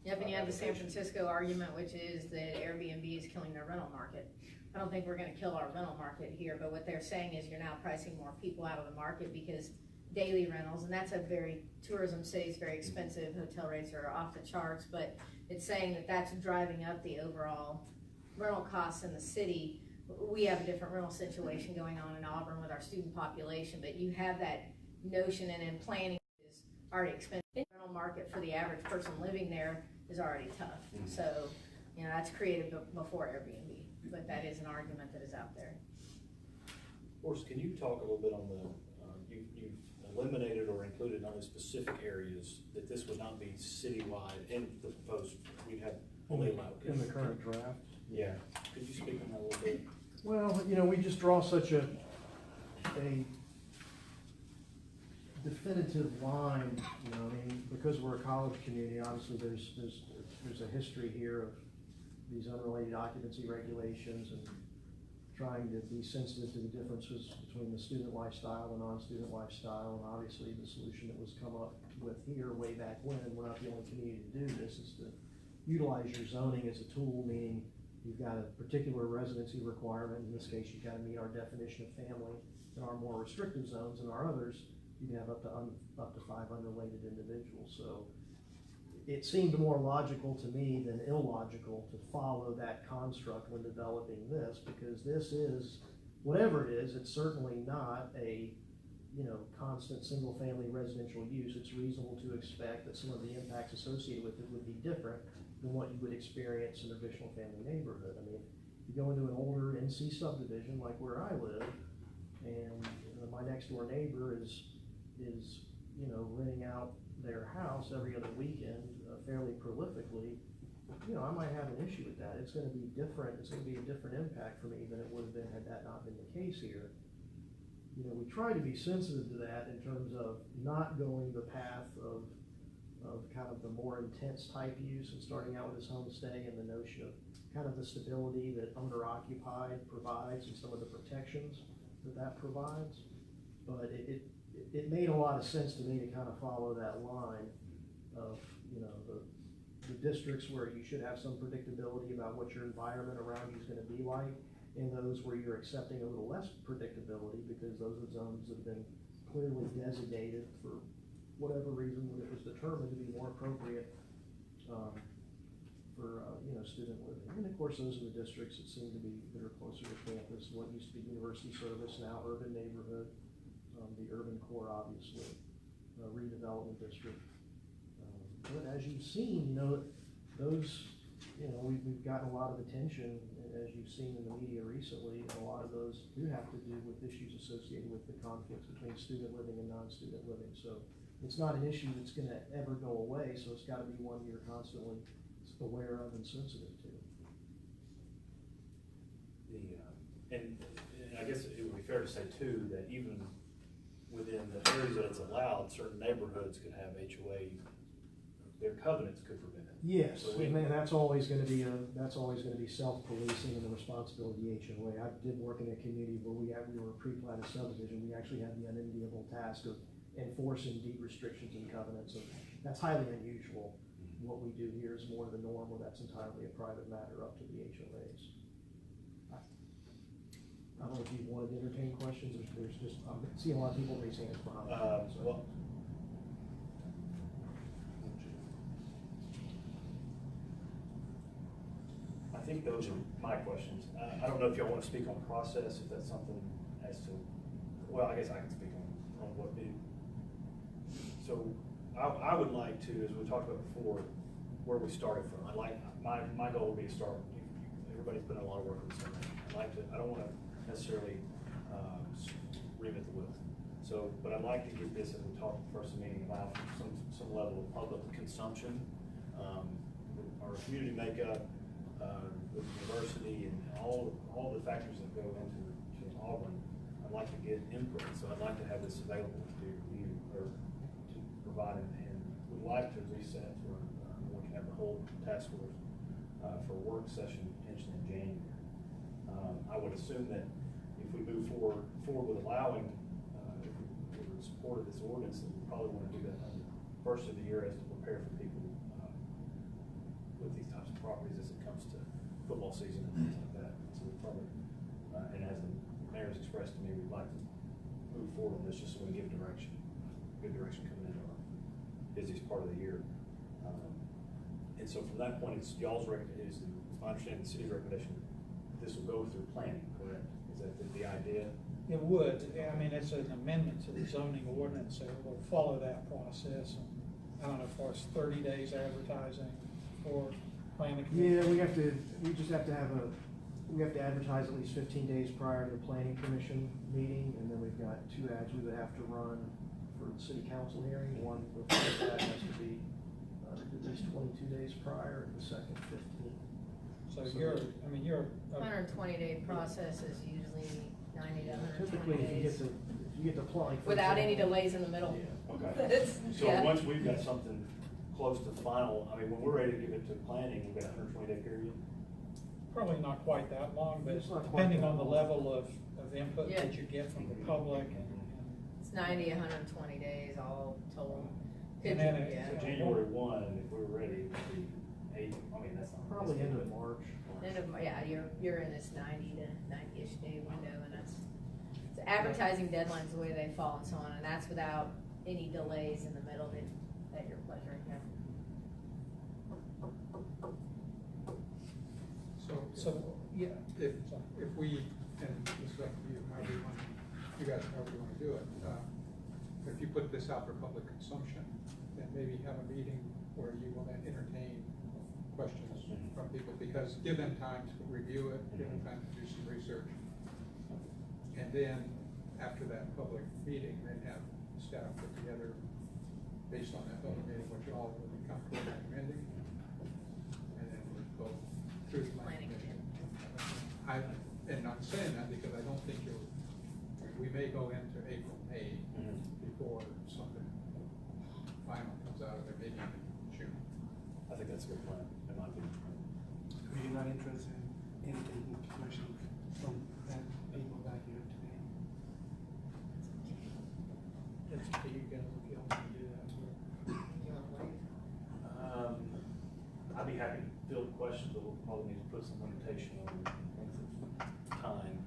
Yep, and you have the San Francisco argument, which is that Airbnb is killing their rental market. I don't think we're gonna kill our rental market here, but what they're saying is you're now pricing more people out of the market because daily rentals, and that's a very, tourism city is very expensive, hotel rates are off the charts, but it's saying that that's driving up the overall rental costs in the city. We have a different rental situation going on in Auburn with our student population, but you have that notion, and in planning is already expensive. The rental market for the average person living there is already tough. So, that's created before Airbnb, but that is an argument that is out there. Forrest, can you talk a little bit on the, you've eliminated or included on the specific areas that this would not be citywide in the proposed, we have only allowed. In the current draft? Yeah, could you speak on that a little bit? Well, we just draw such a definitive line, because we're a college community, obviously there's a history here of these unrelated occupancy regulations and trying to be sensitive to the differences between the student lifestyle and non-student lifestyle, and obviously the solution that was come up with here way back when, and we're not the only community to do this, is to utilize your zoning as a tool, meaning you've got a particular residency requirement. In this case, you've got to meet our definition of family. In our more restrictive zones and our others, you can have up to 5 unrelated individuals. So it seemed more logical to me than illogical to follow that construct when developing this, because this is, whatever it is, it's certainly not a constant single-family residential use. It's reasonable to expect that some of the impacts associated with it would be different than what you would experience in a traditional family neighborhood. I mean, you go into an older NC subdivision like where I live, and my next door neighbor is renting out their house every other weekend fairly prolifically, I might have an issue with that. It's going to be different. It's going to be a different impact for me than it would have been had that not been the case here. We try to be sensitive to that in terms of not going the path of kind of the more intense type use and starting out with this homestay and the notion of kind of the stability that owner-occupied provides and some of the protections that provides. But it made a lot of sense to me to kind of follow that line of, the districts where you should have some predictability about what your environment around you is gonna be like, and those where you're accepting a little less predictability, because those are zones that have been clearly designated for whatever reason, when it was determined to be more appropriate, for, student living. And of course, those are the districts that seem to be, that are closer to campus, what used to be university service, now urban neighborhood, the urban core, obviously, redevelopment district. But as you've seen, those, we've gotten a lot of attention, as you've seen in the media recently, and a lot of those do have to do with issues associated with the conflicts between student living and non-student living. So it's not an issue that's gonna ever go away, so it's gotta be one you're constantly aware of and sensitive to. And I guess it would be fair to say too, that even within the areas that it's allowed, certain neighborhoods could have HOA, their covenants could prevent it. Yes, So and that's always gonna be self-policing and the responsibility of the HOA. I did work in a community where we were a pre-platted subdivision. We actually had the unenviable task of enforcing deed restrictions and covenants, and that's highly unusual. What we do here is more the norm, where that's entirely a private matter up to the HOAs. I don't know if you wanted to entertain questions, there's just, I'm seeing a lot of people raise hands behind. Well, I think those are my questions. I don't know if y'all want to speak on process, if that's something as to, well, I guess I can speak on what do. So I would like to, as we talked about before, where we started from. My goal would be to start, everybody's put in a lot of work on this. I don't want to necessarily reinvent the wheel. So, but I'd like to get this, as we talked first meeting, about some level of public consumption, our community makeup, the university, and all the factors that go into Auburn. I'd like to get input, so I'd like to have this available to you, or to provide, and we'd like to reset for, we can have the whole task force for a work session potentially in January. I would assume that if we move forward with allowing, if we were in support of this ordinance, that we probably want to do that on the first of the year as to prepare for people with these types of properties as it comes to football season and things like that. So we probably, and as the mayor's expressed to me, we'd like to move forward on this just so we give direction, good direction coming into our busiest part of the year. And so from that point, it's y'all's it's my understanding, the city's recommendation, this will go through planning, correct? Is that the idea? It would. I mean, it's an amendment to the zoning ordinance, so it will follow that process. I don't know, as far as 30 days advertising for planning commission. Yeah, we just have to advertise at least 15 days prior to the planning commission meeting, and then we've got 2 ads we would have to run for the city council hearing. One before that has to be at least 22 days prior, and the second 15. So you're 120-day process is usually 90 to 120 Typically, days. if you get the plot, like, Without any delays in the middle. Yeah, okay. So once we've got something close to final, I mean, when we're ready to give it to planning, we've got a 120-day period? probably not quite that long, but It's not quite depending that on the long. level of input Yeah. that you get from the public and It's 90, 120 days all told. And Could then you- it- yeah. So January 1, if we were ready, it would be 8, I mean, that's not. Probably end of March. Yeah, you're in this 90 to 90-ish day window, and that's, so advertising deadlines, the way they fall and so on, and that's without any delays in the middle at your pleasure, yeah. So, yeah, if we, and this is up to you, however you want, you guys, however you want to do it. If you put this out for public consumption, then maybe have a meeting where you will then entertain questions from people, because give them time to review it, give them time to do some research. And then, after that public meeting, then have staff put together, based on that public meeting, what you all will be comfortable recommending. And then we'll go through the planning commission. And I'm saying that because I don't think we may go into April, May, before something final comes out of it, maybe even June. I think that's a good plan, in my opinion. Are you not interested in taking information from that people back here today? It's up to you guys if you want to do that. questions, but we'll probably need to put some limitation on length of time.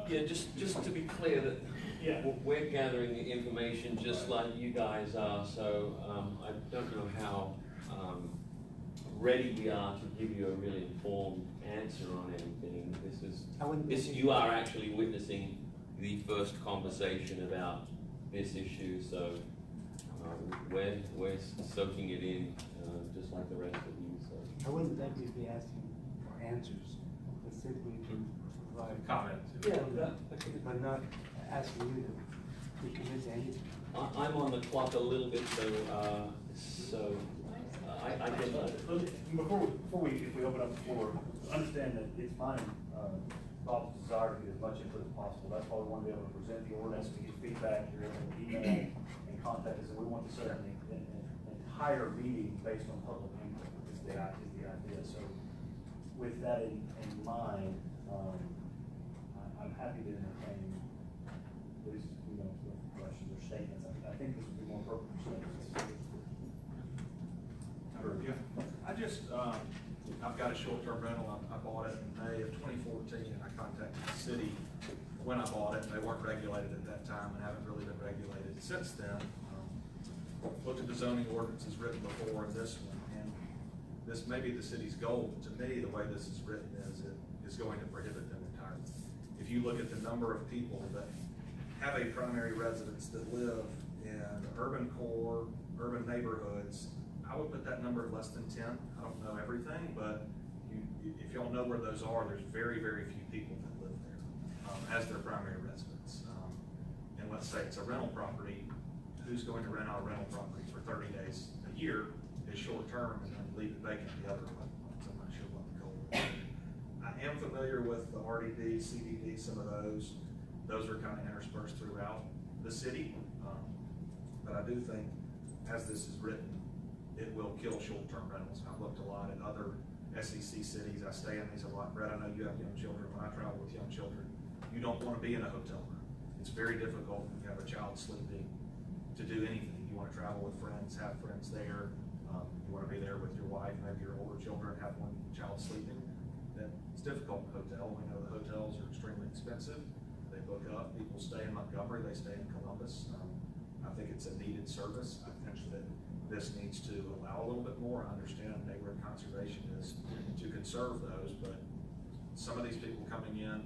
Yeah, just to be clear that Yeah. we're gathering the information just like you guys are, so I don't know how ready we are to give you a really informed answer on anything. You are actually witnessing the first conversation about this issue, so we're soaking it in just like the rest of you. So I wouldn't think we'd be asking for answers, but simply to provide. Comment. Yeah, but not asking you to commit to anything. I'm on the clock a little bit, so I can. Before we, if we open up the floor, understand that it's my office's desire to get as much input as possible. That's why we want to be able to present the ordinance, to get feedback, you're able to email and contact us, and we want to set up an entire meeting based on public input is the idea. So with that in mind, I'm happy to entertain at least, questions or statements. I think this would be more appropriate for statements. Yeah, I just, I've got a short-term rental, I bought it in May of 2014, and I contacted the city when I bought it, and they weren't regulated at that time and haven't really been regulated since then. Looked at the zoning ordinances written before and this one, and this may be the city's goal. To me, the way this is written is it is going to prohibit them entirely. If you look at the number of people that have a primary residence that live in urban core, urban neighborhoods, I would put that number at less than 10. I don't know everything, but if y'all know where those are, there's very, very few people that live there as their primary residence. And let's say it's a rental property, who's going to rent out a rental property for 30 days a year is short term and then leave it vacant the other way. So I'm not sure what the goal is. I am familiar with the RDD, CDD, some of those. Those are kind of interspersed throughout the city. But I do think as this is written, it will kill short-term rentals. I've looked a lot at other SEC cities. I stay in these a lot. Brett, I know you have young children. When I travel with young children, you don't want to be in a hotel room. It's very difficult when you have a child sleeping to do anything. You want to travel with friends, have friends there. You want to be there with your wife, maybe your older children, have one child sleeping. Then it's difficult in a hotel. We know the hotels are extremely expensive. They book up. People stay in Montgomery. They stay in Columbus. I think it's a needed service. I think that this needs to allow a little bit more. I understand neighborhood conservation is to conserve those, but some of these people coming in,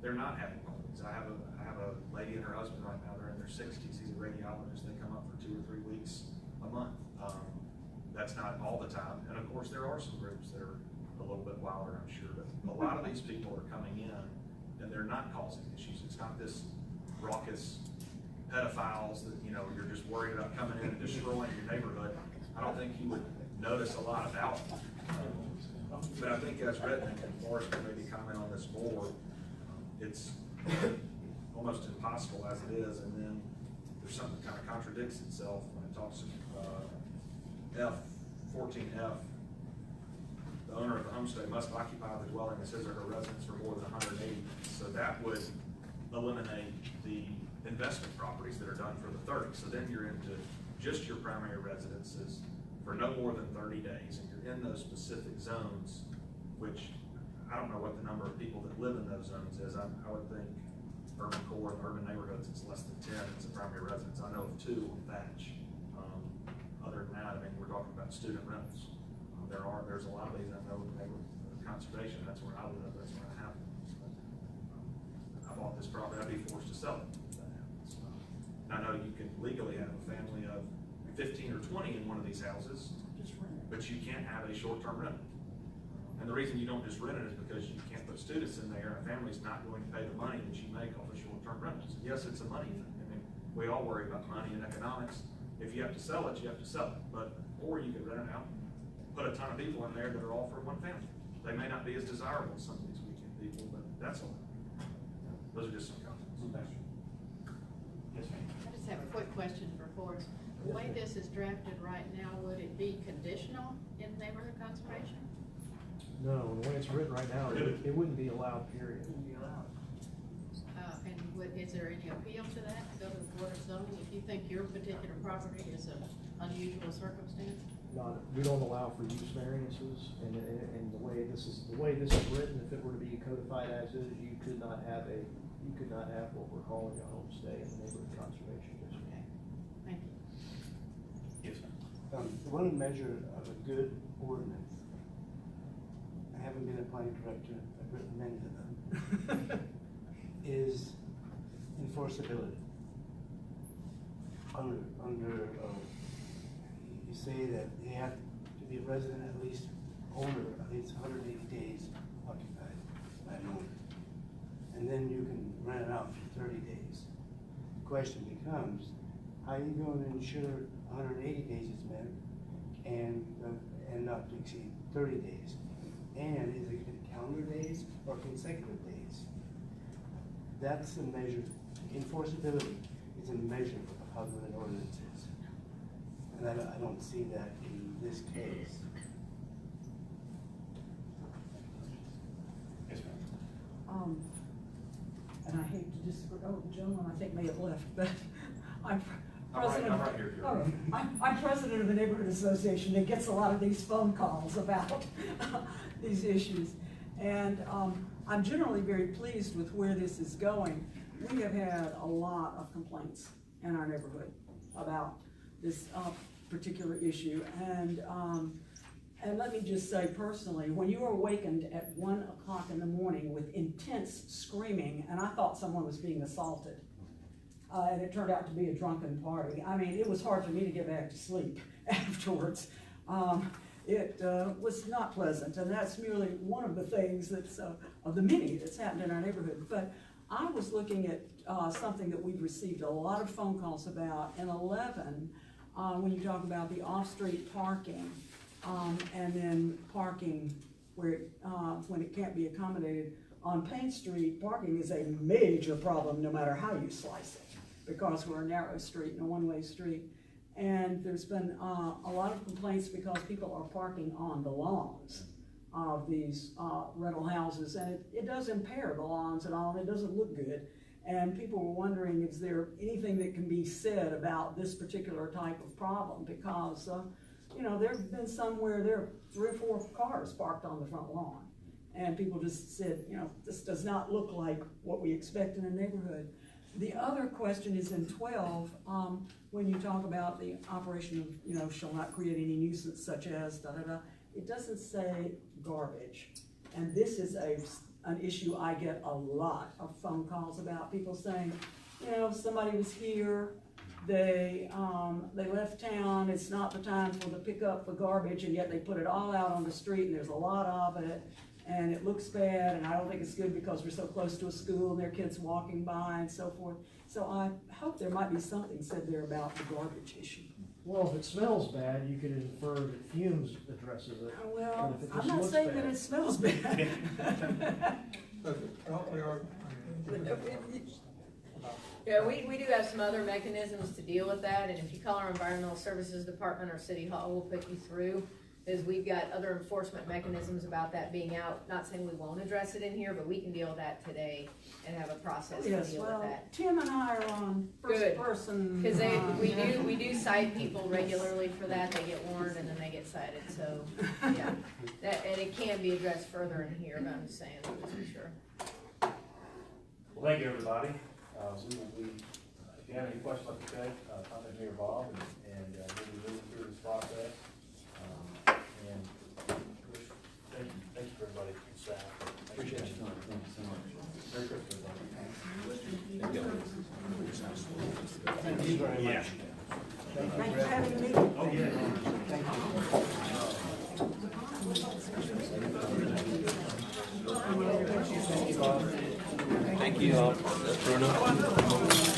they're not having homes. I have a lady and her husband right now, they're in their 60s. He's a radiologist. They come up for 2 or 3 weeks a month. That's not all the time. And of course, there are some groups that are a little bit wilder, I'm sure, but a lot of these people are coming in and they're not causing issues. It's not this raucous pedophiles that, you're just worried about coming in and destroying your neighborhood. I don't think you would notice a lot about them. But I think as written, and Forrest can maybe comment on this more, it's almost impossible as it is, and then there's something that kind of contradicts itself when it talks F14F. The owner of the homestead must occupy the dwelling as his or her residence for more than 180 days. So that would eliminate the investment properties that are done for the 30. So then you're into just your primary residences for no more than 30 days, and you're in those specific zones, which I don't know what the number of people that live in those zones is. I would think urban core and urban neighborhoods, it's less than 10 as a primary residence. I know of 2 on Thatch. Other than that, I mean, we're talking about student rentals. There's a lot of these. I know conservation, that's where I live, that's where I have them. I bought this property, I'd be forced to sell it. I know you can legally have a family of 15 or 20 in one of these houses, but you can't have a short-term rental. And the reason you don't just rent it is because you can't put students in there, and a family's not going to pay the money that you make off of short-term rentals. Yes, it's a money thing. I mean, we all worry about money and economics. If you have to sell it, you have to sell it. Or you could rent it out, put a ton of people in there that are all for one family. They may not be as desirable as some of these weekend people, but that's all. Those are just some comments. Yes, ma'am. I just have a quick question for Forrest. The way this is drafted right now, would it be conditional in neighborhood conservation? No, the way it's written right now, it wouldn't be allowed, period. And is there any appeal to that, to go to the Board of Zoning, if you think your particular property is an unusual circumstance? we don't allow for use variances, and the way this is written, if it were to be codified as is, you could not have what we're calling a homestay in the neighborhood conservation district. Thank you. Yes, sir. One measure of a good ordinance, I haven't been a planning director, I've written many of them, is enforceability. You say that they have to be a resident, at least owner, at least 180 days occupied by an owner. And then you can rent it out for 30 days. The question becomes, how are you going to ensure 180 days is met and not to exceed 30 days? And is it calendar days or consecutive days? That's a measure. Enforceability is a measure of how good an ordinance is. And I don't see that in this case. Yes, ma'am. And I hate to disagree, oh, the gentleman I think may have left, but I'm I'm president. right here. Okay, I'm president of the neighborhood association that gets a lot of these phone calls about these issues. And I'm generally very pleased with where this is going. We have had a lot of complaints in our neighborhood about this particular issue. And let me just say personally, when you are awakened at 1 o'clock in the morning with intense screaming, and I thought someone was being assaulted, and it turned out to be a drunken party. I mean, it was hard for me to get back to sleep afterwards. It was not pleasant, and that's merely one of the things that's, of the many that's happened in our neighborhood. But I was looking at something that we've received a lot of phone calls about in 11, when you talk about the off-street parking, and then parking where when it can't be accommodated. On Payne Street, parking is a major problem no matter how you slice it, because we're a narrow street and a one-way street. And there's been a lot of complaints because people are parking on the lawns of these rental houses, and it does impair the lawns and all, and it doesn't look good. And people were wondering, is there anything that can be said about this particular type of problem? Because, you know, there have been some where there are 3 or 4 cars parked on the front lawn. And people just said, you know, this does not look like what we expect in a neighborhood. The other question is in 12, when you talk about the operation of, you know, shall not create any nuisance such as da-da-da, it doesn't say garbage. And this is an issue I get a lot of phone calls about, people saying, you know, somebody was here, they left town, it's not the time for the pickup for garbage, and yet they put it all out on the street and there's a lot of it. And it looks bad, and I don't think it's good because we're so close to a school and there are kids walking by and so forth. So I hope there might be something said there about the garbage issue. Well, if it smells bad, you could infer that fumes addresses it. Well, But if it I'm just not looks saying bad- that it smells bad. Yeah, we do have some other mechanisms to deal with that, and if you call our environmental services department or city hall, we'll put you through. Is we've got other enforcement mechanisms about that being out. Not saying we won't address it in here, but we can deal with that today and have a process to Yes, deal with well, that. Tim and I are on first Good. person. Because we do cite people regularly for that. They get warned and then they get cited. So yeah, and it can be addressed further in here. But I'm just saying, just be sure. Well, thank you, everybody. We will be, if you have any questions, like you said, contact me or Bob, and we'll be moving through this process. And thank you for everybody, and staff. Appreciate your time. Thank you so much. Merry Christmas, everybody. Thank you very much. Yeah. Thank you for having a meeting. Oh, yeah. Thank you all, Bruno.